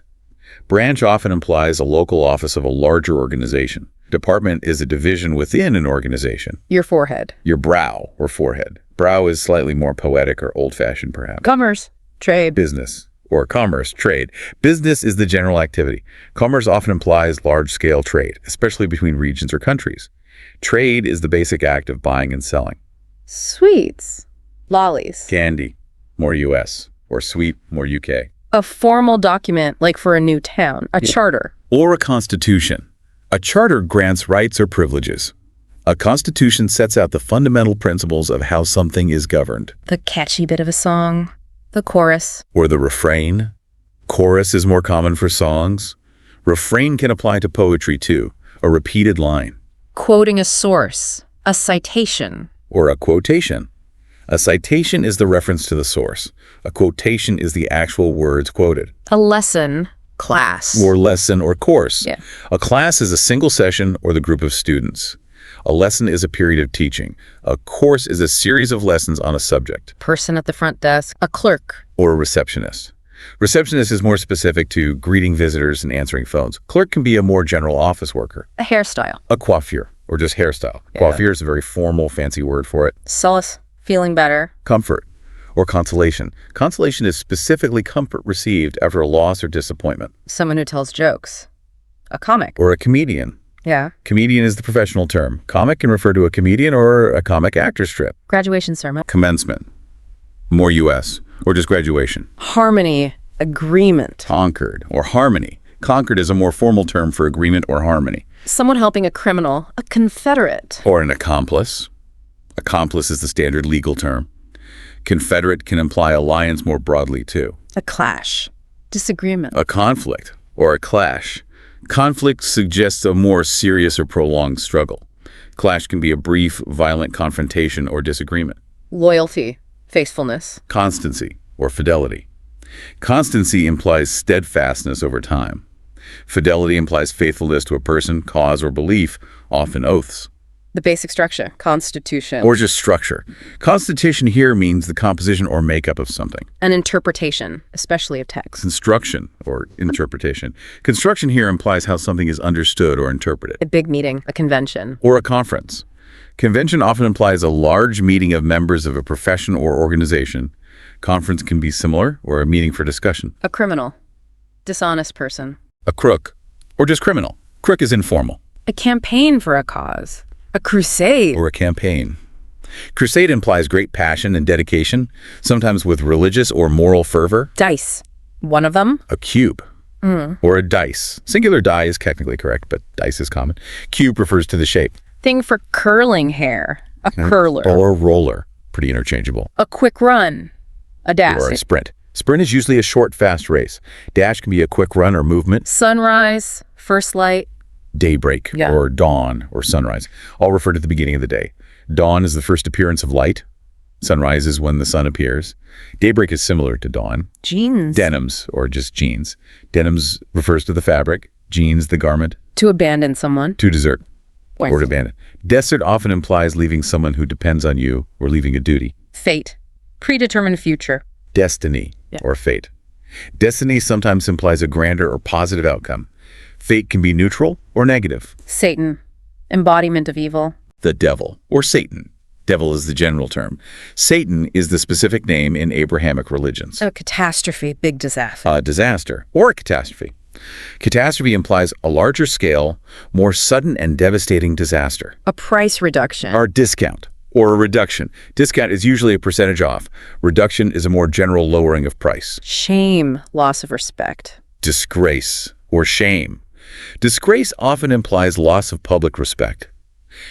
[SPEAKER 2] Branch often implies a local office of a larger organization. Department is a division within an organization.
[SPEAKER 1] Your forehead.
[SPEAKER 2] Your brow or forehead. Brow is slightly more poetic or old-fashioned, perhaps.
[SPEAKER 1] Commerce. Trade.
[SPEAKER 2] Business or commerce, trade. Business is the general activity. Commerce often implies large-scale trade, especially between regions or countries. Trade is the basic act of buying and selling.
[SPEAKER 1] Sweets. Lollies.
[SPEAKER 2] Candy, more U.S., or sweet, more U.K.
[SPEAKER 1] A formal document, like for a new town. A charter.
[SPEAKER 2] Or a constitution. A charter grants rights or privileges. A constitution sets out the fundamental principles of how something is governed.
[SPEAKER 1] The catchy bit of a song. The chorus.
[SPEAKER 2] Or the refrain. Chorus is more common for songs. Refrain can apply to poetry too, a repeated line.
[SPEAKER 1] Quoting a source. A citation.
[SPEAKER 2] Or a quotation. A citation is the reference to the source. A quotation is the actual words quoted.
[SPEAKER 1] A lesson. Class.
[SPEAKER 2] Or lesson or course.
[SPEAKER 1] Yeah.
[SPEAKER 2] A class is a single session or the group of students. A lesson is a period of teaching. A course is a series of lessons on a subject.
[SPEAKER 1] Person at the front desk. A clerk.
[SPEAKER 2] Or a receptionist. Receptionist is more specific to greeting visitors and answering phones. Clerk can be a more general office worker.
[SPEAKER 1] A hairstyle.
[SPEAKER 2] A coiffure, or just hairstyle.
[SPEAKER 1] Yeah.
[SPEAKER 2] Coiffure is a very formal, fancy word for it.
[SPEAKER 1] Solace. Feeling better.
[SPEAKER 2] Comfort, or consolation. Consolation is specifically comfort received after a loss or disappointment.
[SPEAKER 1] Someone who tells jokes. A comic.
[SPEAKER 2] Or a comedian.
[SPEAKER 1] Yeah.
[SPEAKER 2] Comedian is the professional term. Comic can refer to a comedian or a comic actor strip.
[SPEAKER 1] Graduation sermon.
[SPEAKER 2] Commencement. more U.S., or just graduation.
[SPEAKER 1] Harmony, agreement.
[SPEAKER 2] Concord, or harmony. Concord is a more formal term for agreement or harmony.
[SPEAKER 1] Someone helping a criminal, a confederate.
[SPEAKER 2] Or an accomplice. Accomplice is the standard legal term. Confederate can imply alliance more broadly, too.
[SPEAKER 1] A clash, disagreement.
[SPEAKER 2] A conflict, or a clash. Conflict suggests a more serious or prolonged struggle. Clash can be a brief, violent confrontation or disagreement.
[SPEAKER 1] Loyalty, faithfulness.
[SPEAKER 2] Constancy, or fidelity. Constancy implies steadfastness over time. Fidelity implies faithfulness to a person, cause, or belief, often oaths.
[SPEAKER 1] The basic structure, constitution.
[SPEAKER 2] Or just structure. Constitution here means the composition or makeup of something.
[SPEAKER 1] An interpretation, especially of text.
[SPEAKER 2] Construction, or interpretation. Construction here implies how something is understood or interpreted.
[SPEAKER 1] A big meeting, a convention.
[SPEAKER 2] Or a conference. Convention often implies a large meeting of members of a profession or organization. Conference can be similar, or a meeting for discussion.
[SPEAKER 1] A criminal, dishonest person.
[SPEAKER 2] A crook, or just criminal. Crook is informal.
[SPEAKER 1] A campaign for a cause. A crusade.
[SPEAKER 2] Or a campaign. Crusade implies great passion and dedication, sometimes with religious or moral fervor.
[SPEAKER 1] Dice. One of them.
[SPEAKER 2] A cube. Or a dice. Singular die is technically correct, but dice is common. Cube refers to the shape.
[SPEAKER 1] Thing for curling hair. A curler.
[SPEAKER 2] Or a roller. Pretty interchangeable.
[SPEAKER 1] A quick run. A dash.
[SPEAKER 2] Or a sprint. Sprint is usually a short, fast race. Dash can be a quick run or movement.
[SPEAKER 1] Sunrise. First light.
[SPEAKER 2] Daybreak, or dawn, or sunrise, all refer to the beginning of the day. Dawn is the first appearance of light. Sunrise is when the sun appears. Daybreak is similar to dawn.
[SPEAKER 1] Jeans.
[SPEAKER 2] Denims, or just jeans. Denims refers to the fabric. Jeans, the garment.
[SPEAKER 1] To abandon someone.
[SPEAKER 2] To desert,
[SPEAKER 1] Or
[SPEAKER 2] or to abandon. Desert often implies leaving someone who depends on you or leaving a duty.
[SPEAKER 1] Fate. Predetermined future.
[SPEAKER 2] Destiny, or fate. Destiny sometimes implies a grander or positive outcome. Fate can be neutral or negative.
[SPEAKER 1] Satan. Embodiment of evil.
[SPEAKER 2] The devil, or Satan. Devil is the general term. Satan is the specific name in Abrahamic religions.
[SPEAKER 1] A catastrophe. Big disaster.
[SPEAKER 2] A disaster, or a catastrophe. Catastrophe implies a larger scale, more sudden and devastating disaster.
[SPEAKER 1] A price reduction.
[SPEAKER 2] Or discount, or a reduction. Discount is usually a percentage off. Reduction is a more general lowering of price.
[SPEAKER 1] Shame. Loss of respect.
[SPEAKER 2] Disgrace, or shame. Disgrace often implies loss of public respect.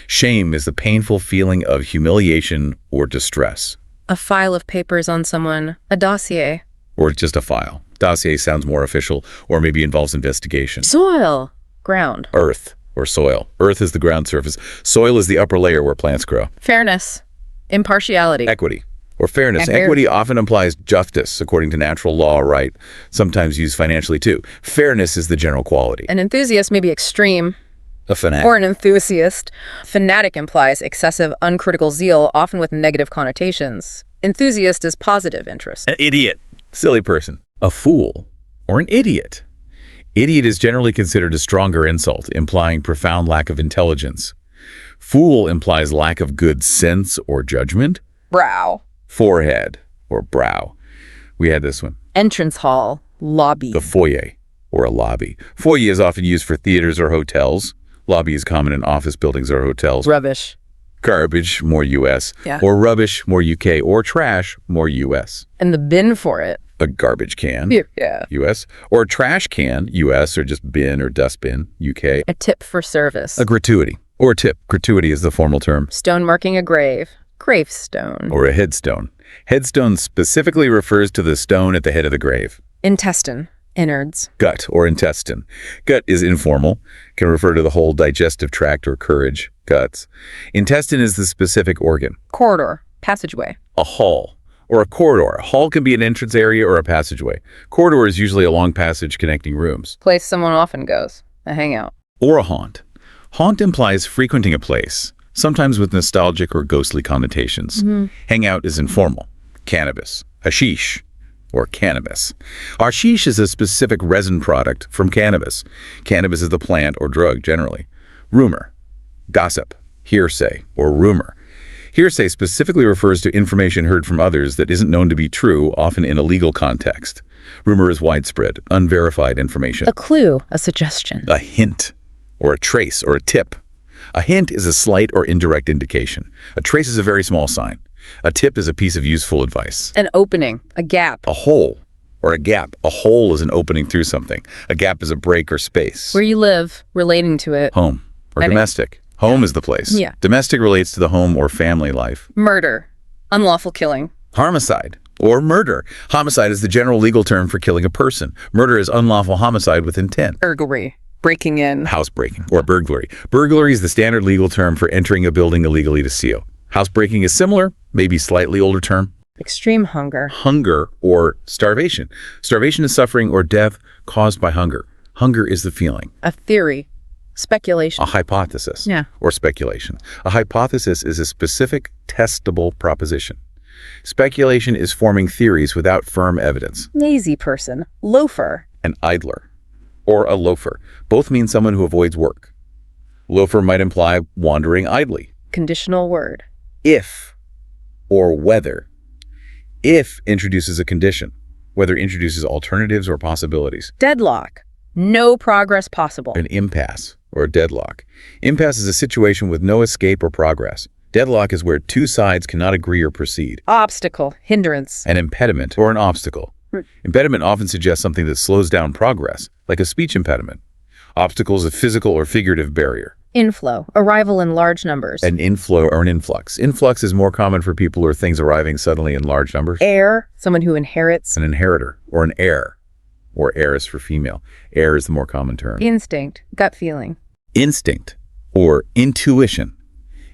[SPEAKER 2] Shame is the painful feeling of humiliation or distress.
[SPEAKER 1] A file of papers on someone. A dossier.
[SPEAKER 2] Or just a file. Dossier sounds more official, or maybe involves investigation.
[SPEAKER 1] Soil. Ground.
[SPEAKER 2] Earth, or soil. Earth is the ground surface. Soil is the upper layer where plants grow.
[SPEAKER 1] Fairness. Impartiality.
[SPEAKER 2] Equity, or fairness.
[SPEAKER 1] Fair.
[SPEAKER 2] Equity often implies justice, according to natural law or right, sometimes used financially too. Fairness is the general quality.
[SPEAKER 1] An enthusiast may be extreme.
[SPEAKER 2] A fanatic.
[SPEAKER 1] Or an enthusiast. Fanatic implies excessive, uncritical zeal, often with negative connotations. Enthusiast is positive interest.
[SPEAKER 2] An idiot. Silly person. A fool, or an idiot. Idiot is generally considered a stronger insult, implying profound lack of intelligence. Fool implies lack of good sense or judgment.
[SPEAKER 1] Brow.
[SPEAKER 2] Forehead, or brow. We had this one.
[SPEAKER 1] Entrance hall. Lobby.
[SPEAKER 2] The foyer, or a lobby. Foyer is often used for theaters or hotels. Lobby is common in office buildings or hotels.
[SPEAKER 1] Rubbish.
[SPEAKER 2] Garbage, more U.S.
[SPEAKER 1] Yeah.
[SPEAKER 2] Or rubbish, more U.K. Or trash, more U.S.
[SPEAKER 1] And the bin for it.
[SPEAKER 2] A garbage can,
[SPEAKER 1] Yeah.
[SPEAKER 2] U.S. Or a trash can, U.S. Or just bin or dustbin, U.K.
[SPEAKER 1] A tip for service.
[SPEAKER 2] A gratuity, or a tip. Gratuity is the formal term.
[SPEAKER 1] Stone marking a grave. Gravestone.
[SPEAKER 2] Or a headstone. Headstone specifically refers to the stone at the head of the grave.
[SPEAKER 1] Intestine. Innards.
[SPEAKER 2] Gut, or intestine. Gut is informal, can refer to the whole digestive tract or courage, guts. Intestine is the specific organ.
[SPEAKER 1] Corridor. Passageway.
[SPEAKER 2] A hall, or a corridor. A hall can be an entrance area or a passageway. Corridor is usually a long passage connecting rooms.
[SPEAKER 1] Place someone often goes. A hangout.
[SPEAKER 2] Or a haunt. Haunt implies frequenting a place, sometimes with nostalgic or ghostly connotations. Hangout is informal. Cannabis. Hashish, or cannabis. Hashish is a specific resin product from cannabis. Cannabis is the plant or drug generally. Rumor. Gossip. Hearsay, or rumor. Hearsay specifically refers to information heard from others that isn't known to be true, often in a legal context. Rumor is widespread, unverified information.
[SPEAKER 1] A clue. A suggestion.
[SPEAKER 2] A hint, or a trace, or a tip. A hint is a slight or indirect indication. A trace is a very small sign. A tip is a piece of useful advice.
[SPEAKER 1] An opening, a gap.
[SPEAKER 2] A hole or a gap. A hole is an opening through something. A gap is a break or space.
[SPEAKER 1] Where you live, relating to it.
[SPEAKER 2] Home or
[SPEAKER 1] I think-
[SPEAKER 2] domestic. Home is the place.
[SPEAKER 1] Yeah.
[SPEAKER 2] Domestic relates to the home or family life.
[SPEAKER 1] Murder, unlawful killing.
[SPEAKER 2] Homicide or murder. Homicide is the general legal term for killing a person. Murder is unlawful homicide with intent.
[SPEAKER 1] Burglary, breaking in.
[SPEAKER 2] Housebreaking or burglary. Burglary is the standard legal term for entering a building illegally to steal. Housebreaking is similar, maybe slightly older term.
[SPEAKER 1] Extreme hunger.
[SPEAKER 2] Hunger or starvation. Starvation is suffering or death caused by hunger. Hunger is the feeling.
[SPEAKER 1] A theory, speculation.
[SPEAKER 2] A hypothesis
[SPEAKER 1] Yeah.
[SPEAKER 2] or speculation. A hypothesis is a specific, testable proposition. Speculation is forming theories without firm evidence.
[SPEAKER 1] Lazy person, loafer.
[SPEAKER 2] An idler or a loafer both mean someone who avoids work. Loafer might imply wandering idly.
[SPEAKER 1] Conditional word.
[SPEAKER 2] If or whether. If introduces a condition, whether introduces alternatives or possibilities.
[SPEAKER 1] Deadlock, no progress possible.
[SPEAKER 2] An impasse or a deadlock. Impasse is a situation with no escape or progress. Deadlock is where two sides cannot agree or proceed.
[SPEAKER 1] Obstacle, hindrance.
[SPEAKER 2] An impediment or an obstacle. Impediment often suggests something that slows down progress, like a speech impediment. Obstacle is a physical or figurative barrier.
[SPEAKER 1] Inflow, arrival in large numbers.
[SPEAKER 2] An inflow or an influx. Influx is more common for people or things arriving suddenly in large numbers.
[SPEAKER 1] Heir, someone who inherits.
[SPEAKER 2] An inheritor or an heir, or heiress for female. Heir is the more common term.
[SPEAKER 1] Instinct, gut feeling.
[SPEAKER 2] Instinct or intuition.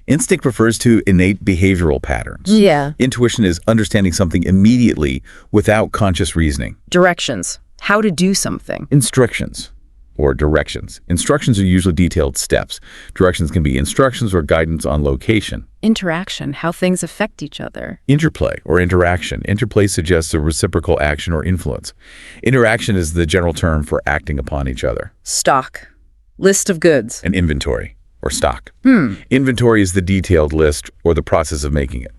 [SPEAKER 2] Instinct refers to innate behavioral patterns.
[SPEAKER 1] Yeah.
[SPEAKER 2] Intuition is understanding something immediately without conscious reasoning.
[SPEAKER 1] Directions, how to do something.
[SPEAKER 2] Instructions or directions. Instructions are usually detailed steps. Directions can be instructions or guidance on location.
[SPEAKER 1] Interaction, how things affect each other.
[SPEAKER 2] Interplay or interaction. Interplay suggests a reciprocal action or influence. Interaction is the general term for acting upon each other.
[SPEAKER 1] Stock, list of goods.
[SPEAKER 2] An inventory or stock. Inventory is the detailed list or the process of making it.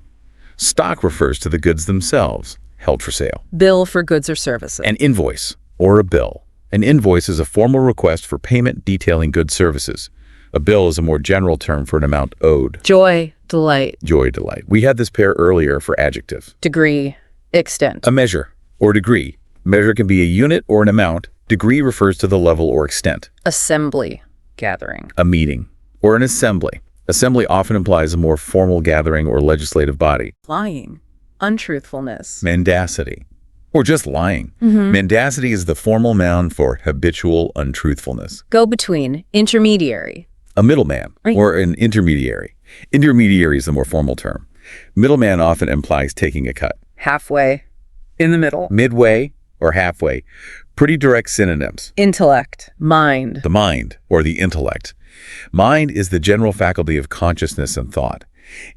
[SPEAKER 2] Stock refers to the goods themselves, held for sale.
[SPEAKER 1] Bill for goods or services.
[SPEAKER 2] An invoice or a bill. An invoice is a formal request for payment detailing goods services. A bill is a more general term for an amount owed.
[SPEAKER 1] Joy, delight.
[SPEAKER 2] Joy, delight. We had this pair earlier for adjective.
[SPEAKER 1] Degree, extent.
[SPEAKER 2] A measure or degree. Measure can be a unit or an amount. Degree refers to the level or extent.
[SPEAKER 1] Assembly, gathering.
[SPEAKER 2] A meeting or an assembly. Assembly often implies a more formal gathering or legislative body.
[SPEAKER 1] Lying, untruthfulness.
[SPEAKER 2] Mendacity or just lying. Mendacity is the formal noun for habitual untruthfulness.
[SPEAKER 1] Go between, intermediary.
[SPEAKER 2] A middleman
[SPEAKER 1] Right.
[SPEAKER 2] or an intermediary. Intermediary is the more formal term. Middleman often implies taking a cut.
[SPEAKER 1] Halfway, in the middle.
[SPEAKER 2] Midway or halfway. Pretty direct synonyms.
[SPEAKER 1] Intellect, mind.
[SPEAKER 2] The mind or the intellect. Mind is the general faculty of consciousness and thought.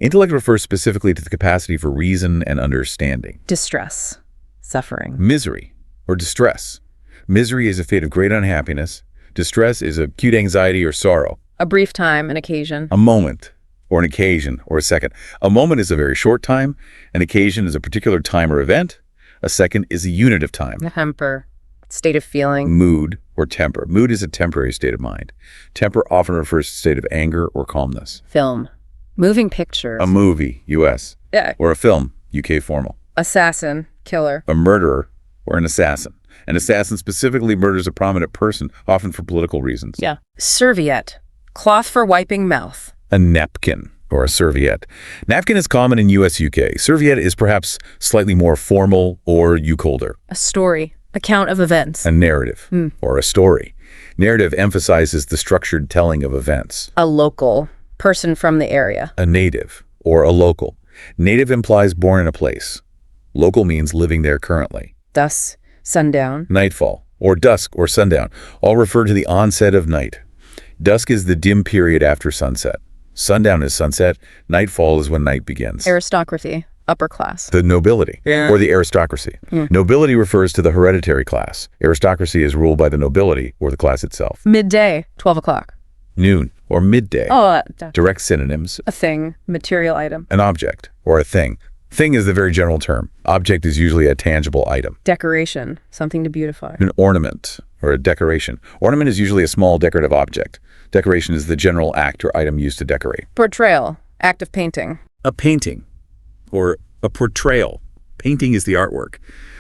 [SPEAKER 2] Intellect refers specifically to the capacity for reason and understanding.
[SPEAKER 1] Distress, suffering.
[SPEAKER 2] Misery or distress. Misery is a state of great unhappiness. Distress is acute anxiety or sorrow.
[SPEAKER 1] A brief time, an occasion.
[SPEAKER 2] A moment or an occasion or a second. A moment is a very short time. An occasion is a particular time or event. A second is a unit of time.
[SPEAKER 1] Temper, state of feeling.
[SPEAKER 2] Mood or temper. Mood is a temporary state of mind. Temper often refers to a state of anger or calmness.
[SPEAKER 1] Film, moving pictures.
[SPEAKER 2] A movie, US,
[SPEAKER 1] Yeah.
[SPEAKER 2] or a film, UK formal.
[SPEAKER 1] Assassin, killer.
[SPEAKER 2] A murderer or an assassin. An assassin specifically murders a prominent person, often for political reasons.
[SPEAKER 1] Yeah. Serviette, cloth for wiping mouth.
[SPEAKER 2] A napkin or a serviette. Napkin is common in US, UK. Serviette is perhaps slightly more formal or colder.
[SPEAKER 1] A story, account of events.
[SPEAKER 2] A narrative or a story. Narrative emphasizes the structured telling of events.
[SPEAKER 1] A local, person from the area.
[SPEAKER 2] A native or a local. Native implies born in a place. Local means living there currently.
[SPEAKER 1] Thus, sundown.
[SPEAKER 2] Nightfall or dusk or sundown all refer to the onset of night. Dusk is the dim period after sunset. Sundown is sunset. Nightfall is when night begins.
[SPEAKER 1] Aristocracy, upper class.
[SPEAKER 2] The nobility or the aristocracy. Nobility refers to the hereditary class. Aristocracy is ruled by the nobility or the class itself.
[SPEAKER 1] Midday, 12 o'clock.
[SPEAKER 2] Noon or midday.
[SPEAKER 1] Oh,
[SPEAKER 2] Direct synonyms.
[SPEAKER 1] a thing, material item.
[SPEAKER 2] An object or a thing. Thing is the very general term. Object is usually a tangible item.
[SPEAKER 1] Decoration, something to beautify.
[SPEAKER 2] An ornament or a decoration. Ornament is usually a small decorative object. Decoration is the general act or item used to decorate.
[SPEAKER 1] Portrayal, act of painting.
[SPEAKER 2] A painting or a portrayal. Painting is the artwork.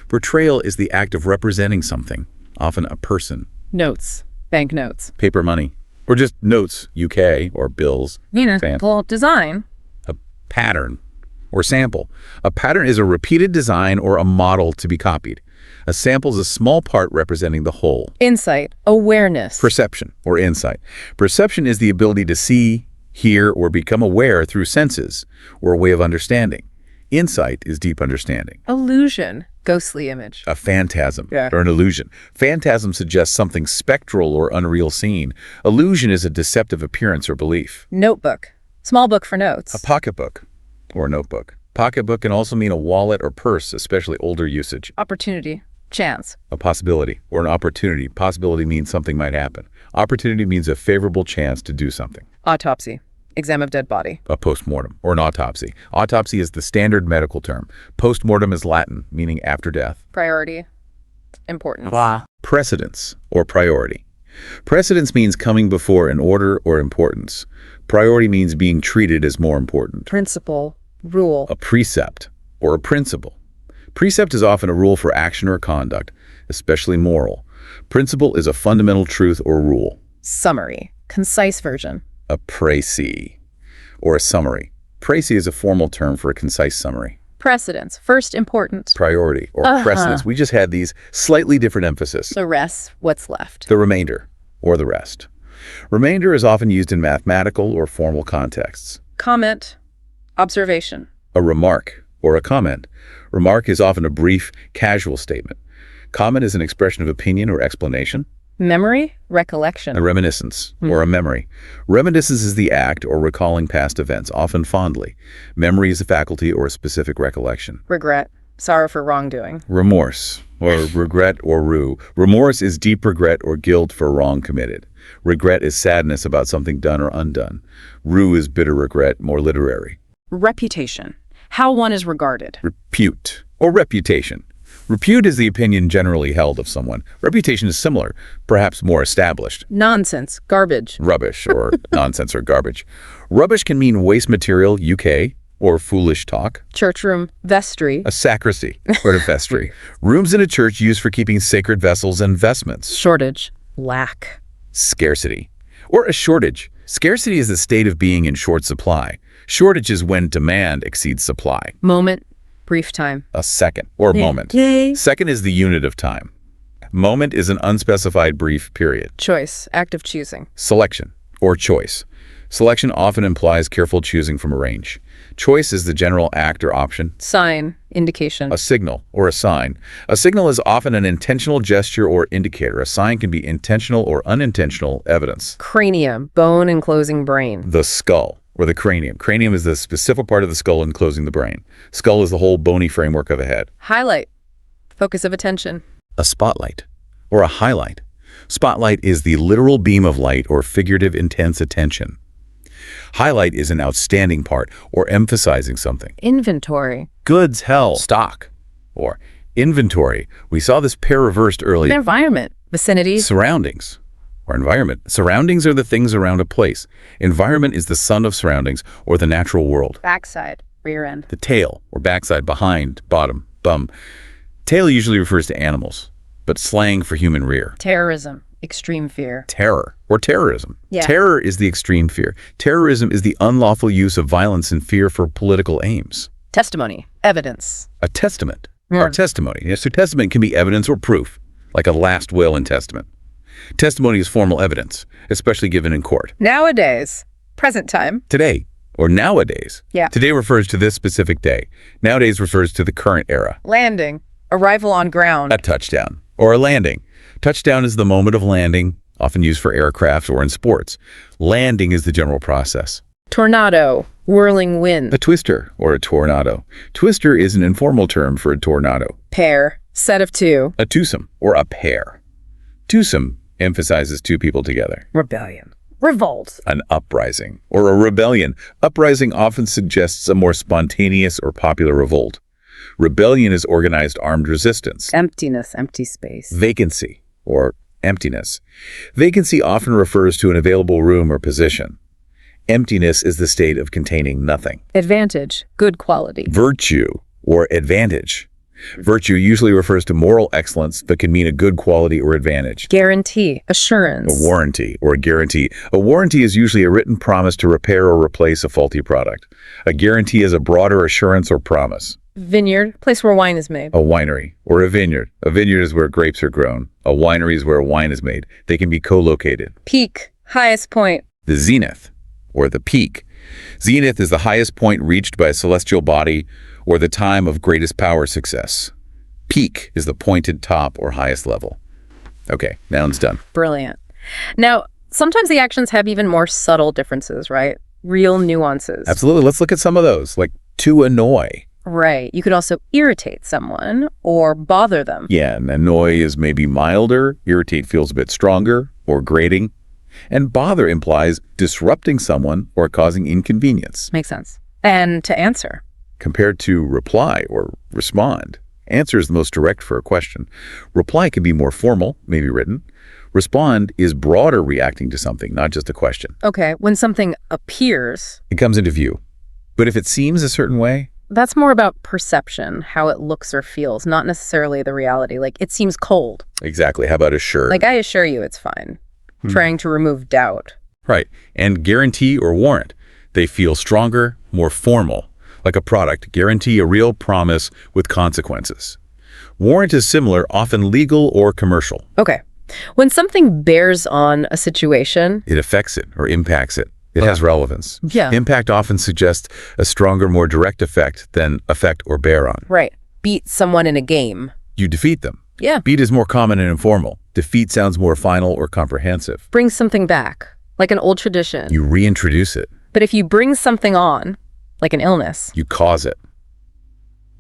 [SPEAKER 2] Portrayal is the act of representing something, often a person.
[SPEAKER 1] Notes. Banknotes.
[SPEAKER 2] Paper money. Or just notes, UK, or bills.
[SPEAKER 1] Municipal design.
[SPEAKER 2] A pattern or sample. A pattern is a repeated design or a model to be copied. A sample is a small part representing the whole.
[SPEAKER 1] Insight. Awareness.
[SPEAKER 2] Perception or insight. Perception is the ability to see, hear, or become aware through senses or a way of understanding. Insight is deep understanding.
[SPEAKER 1] Illusion. Ghostly image.
[SPEAKER 2] A phantasm
[SPEAKER 1] Yeah.
[SPEAKER 2] or an illusion. Phantasm suggests something spectral or unreal seen. Illusion is a deceptive appearance or belief.
[SPEAKER 1] Notebook. Small book for notes.
[SPEAKER 2] A pocketbook or notebook. Pocketbook can also mean a wallet or purse, especially older usage.
[SPEAKER 1] Opportunity. Chance.
[SPEAKER 2] A possibility or an opportunity. Possibility means something might happen. Opportunity means a favorable chance to do something.
[SPEAKER 1] Autopsy. Exam of dead body.
[SPEAKER 2] A postmortem or an autopsy. Autopsy is the standard medical term. Postmortem is Latin, meaning after death.
[SPEAKER 1] Priority. Importance.
[SPEAKER 2] Precedence or priority. Precedence means coming before in order or importance. Priority means being treated as more important.
[SPEAKER 1] Principle. Rule.
[SPEAKER 2] A precept or a principle. Precept is often a rule for action or conduct, especially moral. Principle is a fundamental truth or rule.
[SPEAKER 1] Summary. Concise version.
[SPEAKER 2] A précis or a summary. Précis is a formal term for a concise summary.
[SPEAKER 1] Precedence. First importance.
[SPEAKER 2] Priority or precedence. We just had these slightly different emphasis.
[SPEAKER 1] The rest. What's left.
[SPEAKER 2] The remainder or the rest. Remainder is often used in mathematical or formal contexts.
[SPEAKER 1] Comment. Observation.
[SPEAKER 2] A remark or a comment. Remark is often a brief, casual statement. Comment is an expression of opinion or explanation.
[SPEAKER 1] Memory. Recollection.
[SPEAKER 2] A reminiscence or a memory. Reminiscence is the act or recalling past events, often fondly. Memory is a faculty or a specific recollection.
[SPEAKER 1] Regret. Sorrow for wrongdoing.
[SPEAKER 2] Remorse or regret or rue. Remorse is deep regret or guilt for wrong committed. Regret is sadness about something done or undone. Rue is bitter regret, more literary.
[SPEAKER 1] Reputation. How one is regarded.
[SPEAKER 2] Repute or reputation. Repute is the opinion generally held of someone. Reputation is similar, perhaps more established.
[SPEAKER 1] Nonsense. Garbage.
[SPEAKER 2] Rubbish or nonsense or garbage. Rubbish can mean waste material, UK, or foolish talk.
[SPEAKER 1] Church room. Vestry.
[SPEAKER 2] A sacristy or a vestry. Rooms in a church used for keeping sacred vessels and vestments.
[SPEAKER 1] Shortage. Lack.
[SPEAKER 2] Scarcity or a shortage. Scarcity is the state of being in short supply. Shortage is when demand exceeds supply.
[SPEAKER 1] Moment. Brief time.
[SPEAKER 2] A second or moment. Second is the unit of time. Moment is an unspecified brief period.
[SPEAKER 1] Choice. Act of choosing.
[SPEAKER 2] Selection or choice. Selection often implies careful choosing from a range. Choice is the general act or option.
[SPEAKER 1] Sign. Indication.
[SPEAKER 2] A signal or a sign. A signal is often an intentional gesture or indicator. A sign can be intentional or unintentional evidence.
[SPEAKER 1] Cranium. Bone enclosing brain.
[SPEAKER 2] The skull or the cranium. Cranium is the specific part of the skull enclosing the brain. Skull is the whole bony framework of a head.
[SPEAKER 1] Highlight. Focus of attention.
[SPEAKER 2] A spotlight or a highlight. Spotlight is the literal beam of light or figurative intense attention. Highlight is an outstanding part or emphasizing something.
[SPEAKER 1] Inventory.
[SPEAKER 2] Goods, stock, or inventory. We saw this pair reversed earlier.
[SPEAKER 1] Environment. Vicinity.
[SPEAKER 2] Surroundings or environment. Surroundings are the things around a place. Environment is the sum of surroundings or the natural world.
[SPEAKER 1] Backside. Rear end.
[SPEAKER 2] The tail or backside, behind, bottom, bum. Tail usually refers to animals, but slang for human rear.
[SPEAKER 1] Terrorism. Extreme fear.
[SPEAKER 2] Terror or terrorism.
[SPEAKER 1] Yeah.
[SPEAKER 2] Terror is the extreme fear. Terrorism is the unlawful use of violence and fear for political aims.
[SPEAKER 1] Testimony. Evidence.
[SPEAKER 2] A testament or testimony. Yes, so testament can be evidence or proof, like a last will and testament. Testimony is formal evidence, especially given in court.
[SPEAKER 1] Nowadays. Present time.
[SPEAKER 2] Today or nowadays.
[SPEAKER 1] Yeah.
[SPEAKER 2] Today refers to this specific day. Nowadays refers to the current era.
[SPEAKER 1] Landing. Arrival on ground.
[SPEAKER 2] A touchdown or a landing. Touchdown is the moment of landing, often used for aircraft or in sports. Landing is the general process.
[SPEAKER 1] Tornado. Whirling wind.
[SPEAKER 2] A twister or a tornado. Twister is an informal term for a tornado.
[SPEAKER 1] Pair. Set of two.
[SPEAKER 2] A twosome or a pair. Twosome emphasizes two people together.
[SPEAKER 1] Rebellion. Revolt.
[SPEAKER 2] An uprising or a rebellion. Uprising often suggests a more spontaneous or popular revolt. Rebellion is organized armed resistance.
[SPEAKER 1] Emptiness. Empty space.
[SPEAKER 2] Vacancy or emptiness. Vacancy often refers to an available room or position. Emptiness is the state of containing nothing.
[SPEAKER 1] Advantage, good quality.
[SPEAKER 2] Virtue, or advantage. Virtue usually refers to moral excellence, but can mean a good quality or advantage.
[SPEAKER 1] Guarantee, assurance.
[SPEAKER 2] A warranty, or a guarantee. A warranty is usually a written promise to repair or replace a faulty product. A guarantee is a broader assurance or promise.
[SPEAKER 1] Vineyard, place where wine is made.
[SPEAKER 2] A winery, or a vineyard. A vineyard is where grapes are grown. A winery is where wine is made. They can be co-located.
[SPEAKER 1] Peak, highest point.
[SPEAKER 2] The zenith, or the peak. Zenith is the highest point reached by a celestial body or the time of greatest power success. Peak is the pointed top or highest level. Okay, noun's done.
[SPEAKER 1] Brilliant. Now, sometimes the actions have even more subtle differences, right? Real nuances.
[SPEAKER 2] Absolutely. Let's look at some of those, like to annoy.
[SPEAKER 1] Right. You could also irritate someone or bother them.
[SPEAKER 2] Yeah, and annoy is maybe milder, irritate feels a bit stronger or grating, and bother implies disrupting someone or causing inconvenience.
[SPEAKER 1] Makes sense. And to answer.
[SPEAKER 2] Compared to reply or respond, answer is the most direct for a question. Reply can be more formal, maybe written. Respond is broader, reacting to something, not just a question.
[SPEAKER 1] Okay, when something appears,
[SPEAKER 2] It comes into view. But if it seems a certain way,
[SPEAKER 1] that's more about perception, how it looks or feels, not necessarily the reality. Like, it seems cold.
[SPEAKER 2] exactly, how about assured?
[SPEAKER 1] Like, I assure you it's fine. Trying to remove doubt.
[SPEAKER 2] Right. And guarantee or warrant. They feel stronger, more formal. Like a product, guarantee a real promise with consequences. Warrant is similar, often legal or commercial.
[SPEAKER 1] Okay. When something bears on a situation.
[SPEAKER 2] It affects it or impacts it. It has relevance.
[SPEAKER 1] Yeah.
[SPEAKER 2] Impact often suggests a stronger, more direct effect than affect or bear on.
[SPEAKER 1] Right. Beat someone in a game.
[SPEAKER 2] You defeat them.
[SPEAKER 1] Yeah.
[SPEAKER 2] Beat is more common and informal. Defeat sounds more final or comprehensive.
[SPEAKER 1] Bring something back, like an old tradition.
[SPEAKER 2] You reintroduce it.
[SPEAKER 1] But if you bring something on, like an illness.
[SPEAKER 2] You cause it.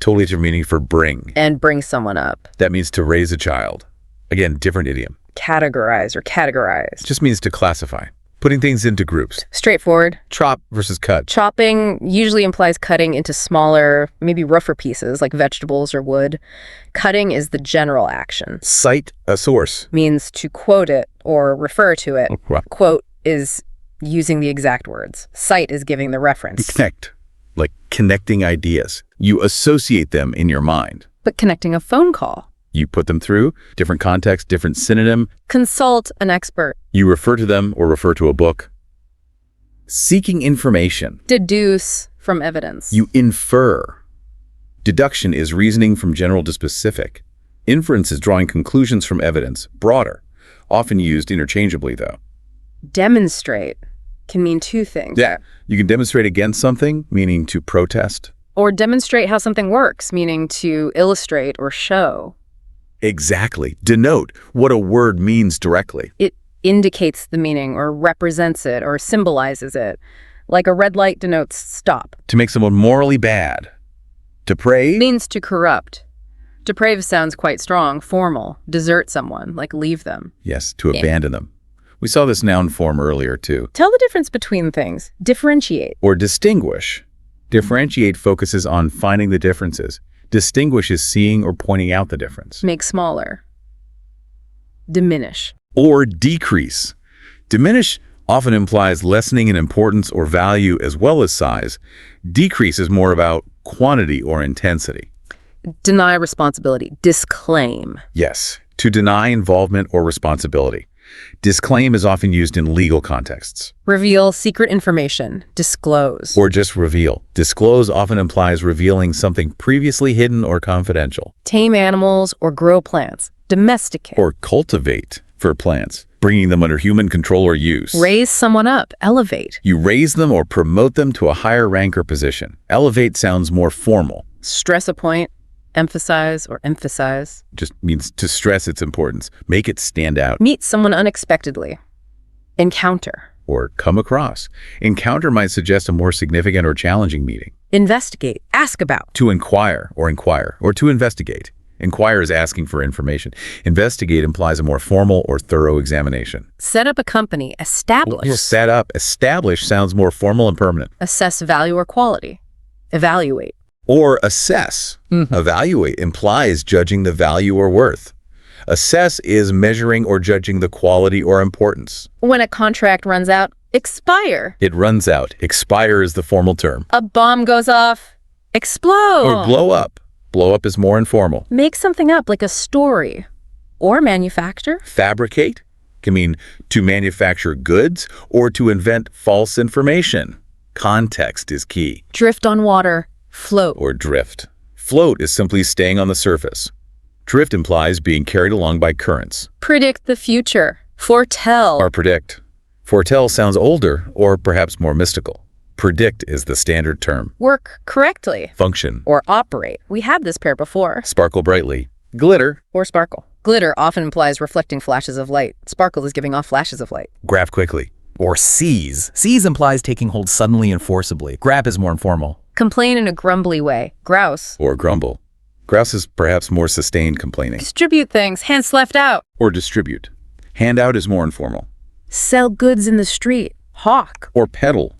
[SPEAKER 2] Totally different meaning for bring.
[SPEAKER 1] And bring someone up.
[SPEAKER 2] That means to raise a child. Again, different idiom.
[SPEAKER 1] Categorize or categorize.
[SPEAKER 2] Just means to classify. Putting things into groups.
[SPEAKER 1] Straightforward.
[SPEAKER 2] Chop versus cut.
[SPEAKER 1] Chopping usually implies cutting into smaller, maybe rougher pieces like vegetables or wood. Cutting is the general action.
[SPEAKER 2] Cite a source.
[SPEAKER 1] Means to quote it or refer to it.
[SPEAKER 2] Right.
[SPEAKER 1] Quote is using the exact words. Cite is giving the reference.
[SPEAKER 2] Connect. Like connecting ideas. You associate them in your mind.
[SPEAKER 1] But connecting a phone call.
[SPEAKER 2] You put them through different context, different synonym.
[SPEAKER 1] Consult an expert.
[SPEAKER 2] You refer to them or refer to a book. Seeking information.
[SPEAKER 1] Deduce from evidence.
[SPEAKER 2] You infer. Deduction is reasoning from general to specific. Inference is drawing conclusions from evidence, broader, often used interchangeably though.
[SPEAKER 1] Demonstrate can mean two things.
[SPEAKER 2] Yeah, you can demonstrate against something, meaning to protest.
[SPEAKER 1] Or demonstrate how something works, meaning to illustrate or show.
[SPEAKER 2] Exactly. Denote what a word means directly.
[SPEAKER 1] It indicates the meaning or represents it or symbolizes it. Like a red light denotes stop.
[SPEAKER 2] To make someone morally bad. Depraved?
[SPEAKER 1] Means to corrupt. Depraved sounds quite strong, formal. Desert someone, like leave them.
[SPEAKER 2] Yes, to abandon them. We saw this noun form earlier too.
[SPEAKER 1] Tell the difference between things. Differentiate.
[SPEAKER 2] Or distinguish. Differentiate focuses on finding the differences. Distinguish is seeing or pointing out the difference.
[SPEAKER 1] Make smaller. Diminish.
[SPEAKER 2] Or decrease. Diminish often implies lessening in importance or value as well as size. Decrease is more about quantity or intensity.
[SPEAKER 1] Deny responsibility. Disclaim.
[SPEAKER 2] Yes, to deny involvement or responsibility. Disclaim is often used in legal contexts.
[SPEAKER 1] Reveal secret information. Disclose.
[SPEAKER 2] Or just reveal. Disclose often implies revealing something previously hidden or confidential.
[SPEAKER 1] Tame animals or grow plants. Domesticate.
[SPEAKER 2] Or cultivate for plants, bringing them under human control or use.
[SPEAKER 1] Raise someone up. Elevate.
[SPEAKER 2] You raise them or promote them to a higher rank or position. Elevate sounds more formal.
[SPEAKER 1] Stress a point. Emphasize or emphasize.
[SPEAKER 2] Just means to stress its importance. Make it stand out.
[SPEAKER 1] Meet someone unexpectedly. Encounter.
[SPEAKER 2] Or come across. Encounter might suggest a more significant or challenging meeting.
[SPEAKER 1] Investigate. Ask about.
[SPEAKER 2] To inquire, or to investigate. Inquire is asking for information. Investigate implies a more formal or thorough examination.
[SPEAKER 1] Set up a company. Establish.
[SPEAKER 2] Set up. Establish sounds more formal and permanent.
[SPEAKER 1] Assess value or quality. Evaluate.
[SPEAKER 2] Or assess. Evaluate implies judging the value or worth. Assess is measuring or judging the quality or importance.
[SPEAKER 1] When a contract runs out, Expire.
[SPEAKER 2] It runs out. Expire is the formal term.
[SPEAKER 1] A bomb goes off. Explode.
[SPEAKER 2] Or blow up. Blow up is more informal.
[SPEAKER 1] Make something up like a story. Or manufacture.
[SPEAKER 2] Fabricate can mean to manufacture goods or to invent false information. Context is key.
[SPEAKER 1] Drift on water. Float.
[SPEAKER 2] Or drift. Float is simply staying on the surface. Drift implies being carried along by currents.
[SPEAKER 1] Predict the future. Foretell.
[SPEAKER 2] Or predict. Foretell sounds older or perhaps more mystical. Predict is the standard term.
[SPEAKER 1] Work correctly.
[SPEAKER 2] Function.
[SPEAKER 1] Or operate. We had this pair before.
[SPEAKER 2] Sparkle brightly. Glitter.
[SPEAKER 1] Or sparkle. Glitter often implies reflecting flashes of light. Sparkle is giving off flashes of light.
[SPEAKER 2] Grab quickly.
[SPEAKER 3] Or seize. Seize implies taking hold suddenly and forcibly. Grab is more informal.
[SPEAKER 1] Complain in a grumbly way. Grouse.
[SPEAKER 2] Or grumble. Grouse is perhaps more sustained complaining.
[SPEAKER 1] Distribute things. Hands left out.
[SPEAKER 2] Or distribute. Hand out is more informal.
[SPEAKER 1] Sell goods in the street. Hawk.
[SPEAKER 2] Or peddle.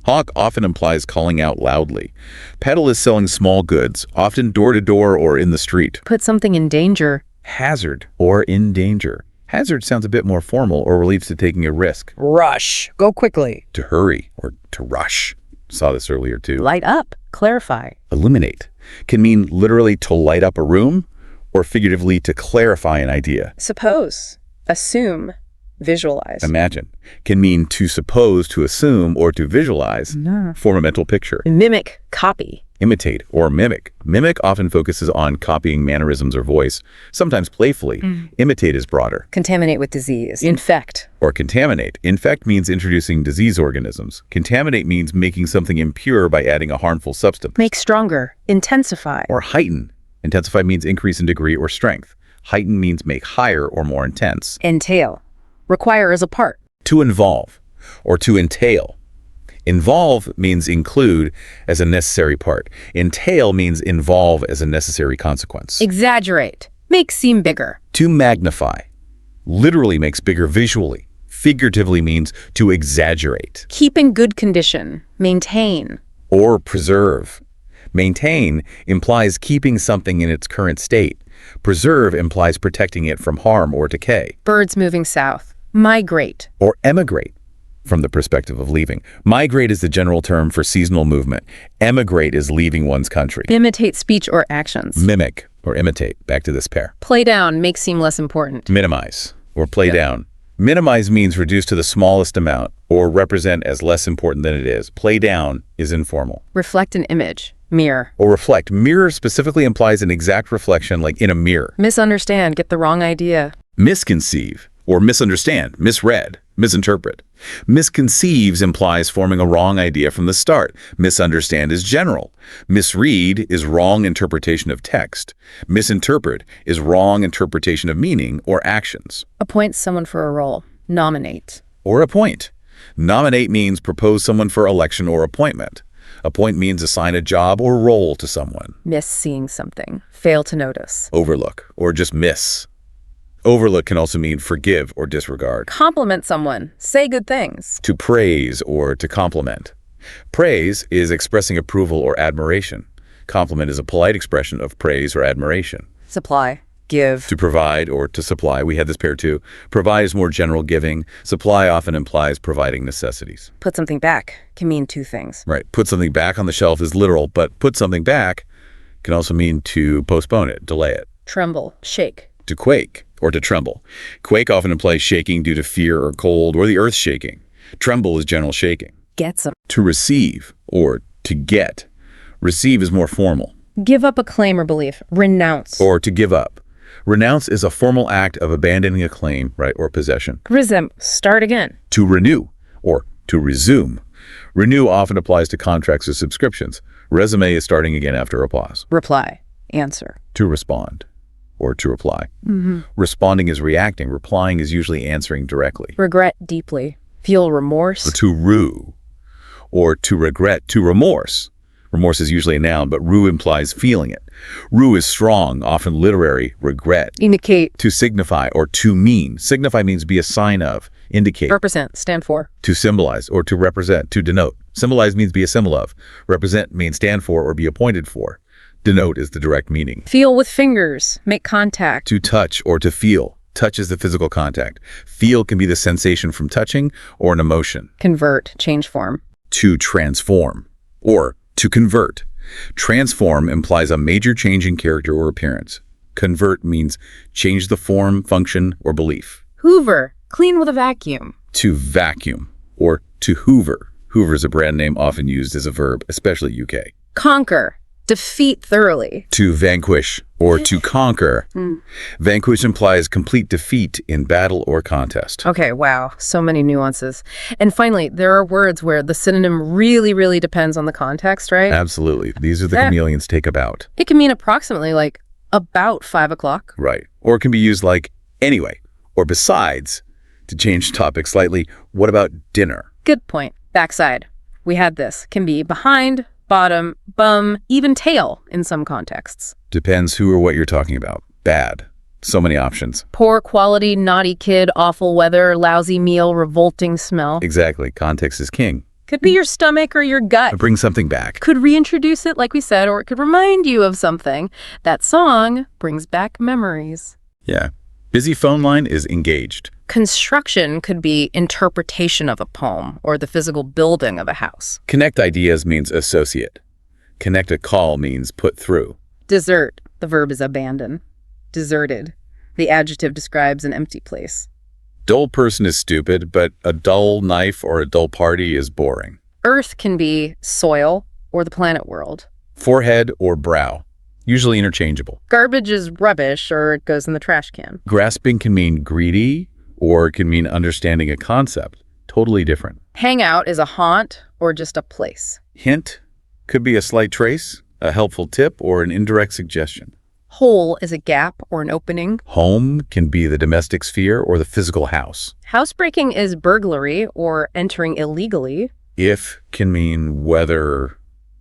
[SPEAKER 2] Hawk often implies calling out loudly. Peddle is selling small goods, often door to door or in the street.
[SPEAKER 1] Put something in danger.
[SPEAKER 2] Hazard or in danger. Hazard sounds a bit more formal or relates to taking a risk.
[SPEAKER 3] Rush. Go quickly.
[SPEAKER 2] To hurry or to rush. Saw this earlier too.
[SPEAKER 1] Light up. Clarify.
[SPEAKER 2] Illuminate can mean literally to light up a room or figuratively to clarify an idea.
[SPEAKER 1] Suppose. Assume. Visualize.
[SPEAKER 2] Imagine can mean to suppose, to assume, or to visualize. Form a mental picture.
[SPEAKER 1] Mimic. Copy.
[SPEAKER 2] Imitate or mimic. Mimic often focuses on copying mannerisms or voice, sometimes playfully. Imitate is broader.
[SPEAKER 1] Contaminate with disease. Infect.
[SPEAKER 2] Or contaminate. Infect means introducing disease organisms. Contaminate means making something impure by adding a harmful substance.
[SPEAKER 1] Make stronger. Intensify.
[SPEAKER 2] Or heighten. Intensify means increase in degree or strength. Heighten means make higher or more intense.
[SPEAKER 1] Entail. Require as a part.
[SPEAKER 2] To involve or to entail. Involve means include as a necessary part. Entail means involve as a necessary consequence.
[SPEAKER 1] Exaggerate. Make seem bigger.
[SPEAKER 2] To magnify. Literally makes bigger visually. Figuratively means to exaggerate.
[SPEAKER 1] Keep in good condition. Maintain.
[SPEAKER 2] Or preserve. Maintain implies keeping something in its current state. Preserve implies protecting it from harm or decay.
[SPEAKER 1] Birds moving south. Migrate.
[SPEAKER 2] Or emigrate, from the perspective of leaving. Migrate is the general term for seasonal movement. Emigrate is leaving one's country.
[SPEAKER 1] Imitate speech or actions.
[SPEAKER 2] Mimic or imitate, back to this pair.
[SPEAKER 1] Play down. Make seem less important.
[SPEAKER 2] Minimize or play down. Minimize means reduce to the smallest amount or represent as less important than it is. Play down is informal.
[SPEAKER 1] Reflect an image. Mirror.
[SPEAKER 2] Or reflect. Mirror specifically implies an exact reflection like in a mirror.
[SPEAKER 1] Misunderstand. Get the wrong idea.
[SPEAKER 2] Misconceive or misunderstand, misread, misinterpret. Misconceives implies forming a wrong idea from the start. Misunderstand is general. Misread is wrong interpretation of text. Misinterpret is wrong interpretation of meaning or actions.
[SPEAKER 1] Appoint someone for a role. Nominate.
[SPEAKER 2] Or appoint. Nominate means propose someone for election or appointment. Appoint means assign a job or role to someone.
[SPEAKER 1] Miss seeing something. Fail to notice.
[SPEAKER 2] Overlook or just miss. Overlook can also mean forgive or disregard.
[SPEAKER 1] Compliment someone. Say good things.
[SPEAKER 2] To praise or to compliment. Praise is expressing approval or admiration. Compliment is a polite expression of praise or admiration.
[SPEAKER 1] Supply. Give.
[SPEAKER 2] To provide or to supply. We had this pair too. Provide is more general giving. Supply often implies providing necessities.
[SPEAKER 1] Put something back can mean two things.
[SPEAKER 2] Right. Put something back on the shelf is literal, but put something back can also mean to postpone it, delay it.
[SPEAKER 1] Tremble. Shake.
[SPEAKER 2] To quake or to tremble. Quake often implies shaking due to fear or cold or the earth shaking. Tremble is general shaking.
[SPEAKER 1] Get some.
[SPEAKER 2] To receive or to get. Receive is more formal.
[SPEAKER 1] Give up a claim or belief. Renounce.
[SPEAKER 2] Or to give up. Renounce is a formal act of abandoning a claim, right, or possession.
[SPEAKER 1] Start again.
[SPEAKER 2] To renew or to resume. Renew often applies to contracts or subscriptions. Resume is starting again after a pause.
[SPEAKER 1] Reply. Answer.
[SPEAKER 2] To respond or to reply. Responding is reacting. Replying is usually answering directly.
[SPEAKER 1] Regret deeply. Feel remorse.
[SPEAKER 2] Or to rue or to regret. To remorse. Remorse is usually a noun, but rue implies feeling it. Rue is strong, often literary. Regret.
[SPEAKER 1] Indicate.
[SPEAKER 2] To signify or to mean. Signify means be a sign of. Indicate.
[SPEAKER 1] Represent. Stand for.
[SPEAKER 2] To symbolize or to represent. To denote. Symbolize means be a symbol of. Represent means stand for or be appointed for. Denote is the direct meaning.
[SPEAKER 1] Feel with fingers. Make contact.
[SPEAKER 2] To touch or to feel. Touch is the physical contact. Feel can be the sensation from touching or an emotion.
[SPEAKER 1] Convert, change form.
[SPEAKER 2] To transform or to convert. Transform implies a major change in character or appearance. Convert means change the form, function, or belief.
[SPEAKER 1] Hoover, clean with a vacuum.
[SPEAKER 2] To vacuum or to hoover. Hoover is a brand name often used as a verb, especially UK.
[SPEAKER 1] Conquer, defeat thoroughly.
[SPEAKER 2] To vanquish or to conquer. Vanquish implies complete defeat in battle or contest.
[SPEAKER 1] Okay, wow, so many nuances. And finally, there are words where the synonym really, really depends on the context, right?
[SPEAKER 2] Absolutely. These are the
[SPEAKER 1] Yeah.
[SPEAKER 2] chameleons take about.
[SPEAKER 1] It can mean approximately like about 5 o'clock.
[SPEAKER 2] Right. Or it can be used like anyway or besides. To change the topic slightly, what about dinner?
[SPEAKER 1] Good point. Backside. We had this. Can be behind, bottom, bum, even tail in some contexts.
[SPEAKER 2] Depends who or what you're talking about. Bad. So many options.
[SPEAKER 1] Poor quality, naughty kid, awful weather, lousy meal, revolting smell.
[SPEAKER 2] Exactly. Context is king.
[SPEAKER 1] Could be your stomach or your gut.
[SPEAKER 2] Bring something back.
[SPEAKER 1] Could reintroduce it, like we said, or it could remind you of something. That song brings back memories.
[SPEAKER 2] Yeah. Busy phone line is engaged.
[SPEAKER 1] Construction could be interpretation of a poem or the physical building of a house.
[SPEAKER 2] Connect ideas means associate. Connect a call means put through.
[SPEAKER 1] Desert, the verb is abandon. Deserted, the adjective describes an empty place.
[SPEAKER 2] Dull person is stupid, but a dull knife or a dull party is boring.
[SPEAKER 1] Earth can be soil or the planet world.
[SPEAKER 2] Forehead or brow, usually interchangeable.
[SPEAKER 1] Garbage is rubbish or it goes in the trash can.
[SPEAKER 2] Grasping can mean greedy or it can mean understanding a concept. Totally different.
[SPEAKER 1] Hangout is a haunt or just a place.
[SPEAKER 2] Hint could be a slight trace, a helpful tip, or an indirect suggestion.
[SPEAKER 1] Hole is a gap or an opening.
[SPEAKER 2] Home can be the domestic sphere or the physical house.
[SPEAKER 1] Housebreaking is burglary or entering illegally.
[SPEAKER 2] If can mean whether,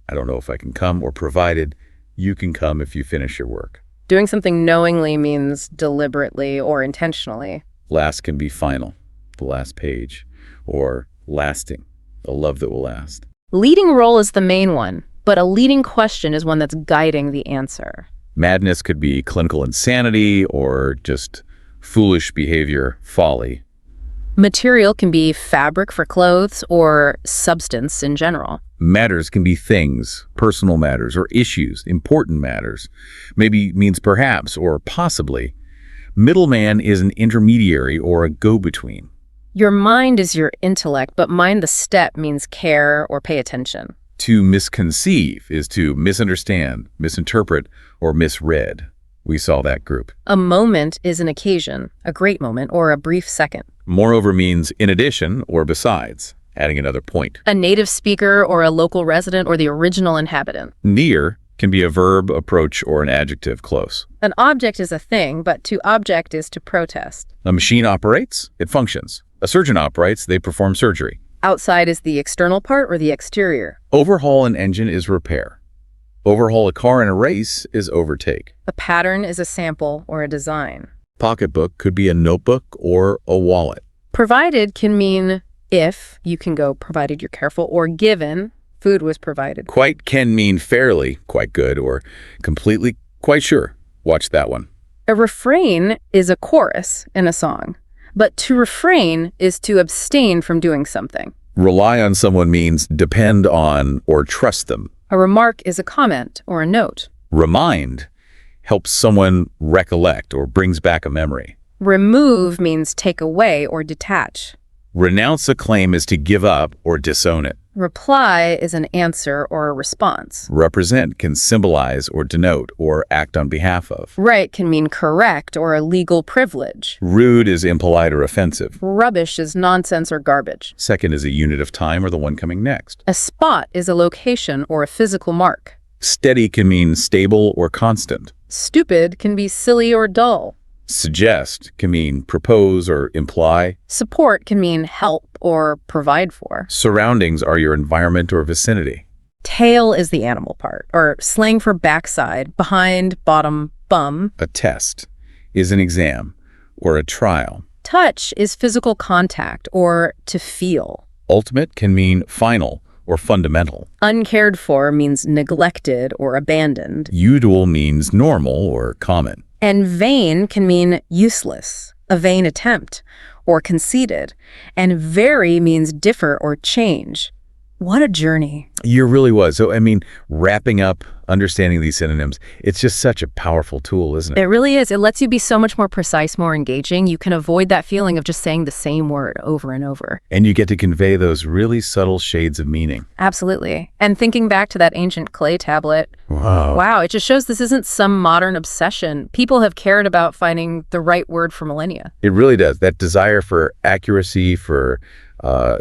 [SPEAKER 2] I don't know if I can come, or provided you can come if you finish your work.
[SPEAKER 1] Doing something knowingly means deliberately or intentionally.
[SPEAKER 2] Last can be final, the last page, or lasting, a love that will last.
[SPEAKER 1] Leading role is the main one, but a leading question is one that's guiding the answer.
[SPEAKER 2] Madness could be clinical insanity or just foolish behavior, folly.
[SPEAKER 1] Material can be fabric for clothes or substance in general.
[SPEAKER 2] Matters can be things, personal matters, or issues, important matters. Maybe means perhaps or possibly. Middleman is an intermediary or a go-between.
[SPEAKER 1] Your mind is your intellect, but mind the step means care or pay attention.
[SPEAKER 2] To misconceive is to misunderstand, misinterpret, or misread. We saw that group.
[SPEAKER 1] A moment is an occasion, a great moment, or a brief second.
[SPEAKER 2] Moreover means in addition or besides, adding another point.
[SPEAKER 1] A native speaker or a local resident or the original inhabitant.
[SPEAKER 2] Near can be a verb, approach, or an adjective close.
[SPEAKER 1] An object is a thing, but to object is to protest.
[SPEAKER 2] A machine operates, it functions. A surgeon operates, they perform surgery.
[SPEAKER 1] Outside is the external part or the exterior.
[SPEAKER 2] Overhaul an engine is repair. Overhaul a car in a race is overtake.
[SPEAKER 1] A pattern is a sample or a design.
[SPEAKER 2] Pocketbook could be a notebook or a wallet.
[SPEAKER 1] Provided can mean if, you can go provided you're careful, or given, food was provided.
[SPEAKER 2] Quite can mean fairly, quite good, or completely, quite sure. Watch that one.
[SPEAKER 1] A refrain is a chorus in a song, but to refrain is to abstain from doing something.
[SPEAKER 2] Rely on someone means depend on or trust them.
[SPEAKER 1] A remark is a comment or a note.
[SPEAKER 2] Remind helps someone recollect or brings back a memory.
[SPEAKER 1] Remove means take away or detach.
[SPEAKER 2] Renounce a claim is to give up or disown it.
[SPEAKER 1] Reply is an answer or a response.
[SPEAKER 2] Represent can symbolize or denote or act on behalf of.
[SPEAKER 1] Right can mean correct or a legal privilege.
[SPEAKER 2] Rude is impolite or offensive.
[SPEAKER 1] Rubbish is nonsense or garbage.
[SPEAKER 2] Second is a unit of time or the one coming next.
[SPEAKER 1] A spot is a location or a physical mark.
[SPEAKER 2] Steady can mean stable or constant.
[SPEAKER 1] Stupid can be silly or dull.
[SPEAKER 2] Suggest can mean propose or imply.
[SPEAKER 1] Support can mean help or provide for.
[SPEAKER 2] Surroundings are your environment or vicinity.
[SPEAKER 1] Tail is the animal part, or slang for backside, behind, bottom, bum.
[SPEAKER 2] A test is an exam or a trial.
[SPEAKER 1] Touch is physical contact or to feel.
[SPEAKER 2] Ultimate can mean final or fundamental.
[SPEAKER 1] Uncared for means neglected or abandoned.
[SPEAKER 2] Usual means normal or common.
[SPEAKER 1] And vain can mean useless. a vain attempt, or conceited. And vary means differ or change. What a journey.
[SPEAKER 2] You really was. So, I mean, wrapping up understanding these synonyms, it's just such a powerful tool, isn't it?
[SPEAKER 1] It really is. It lets you be so much more precise, more engaging. You can avoid that feeling of just saying the same word over and over.
[SPEAKER 2] And you get to convey those really subtle shades of meaning.
[SPEAKER 1] Absolutely. And thinking back to that ancient clay tablet,
[SPEAKER 2] Wow.
[SPEAKER 1] it just shows this isn't some modern obsession. People have cared about finding the right word for millennia.
[SPEAKER 2] It really does. That desire for accuracy, for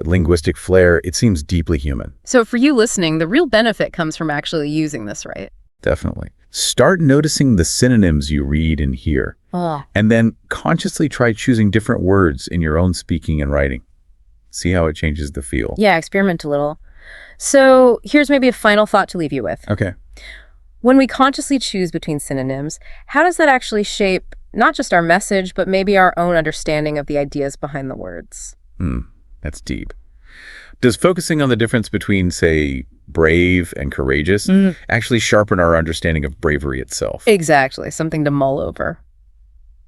[SPEAKER 2] linguistic flair, it seems deeply human.
[SPEAKER 1] So for you listening, the real benefit comes from actually using this right.
[SPEAKER 2] Definitely. Start noticing the synonyms you read and hear, and then consciously try choosing different words in your own speaking and writing. See how it changes the feel.
[SPEAKER 1] Yeah, experiment a little. So here's maybe a final thought to leave you with.
[SPEAKER 2] Okay.
[SPEAKER 1] When we consciously choose between synonyms, how does that actually shape not just our message, but maybe our own understanding of the ideas behind the words?
[SPEAKER 2] That's deep. Does focusing on the difference between, say, brave and courageous actually sharpen our understanding of bravery itself?
[SPEAKER 1] Exactly, something to mull over.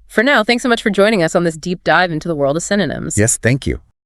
[SPEAKER 1] For now, thanks so much for joining us on this deep dive into the world of synonyms.
[SPEAKER 3] Yes, thank you.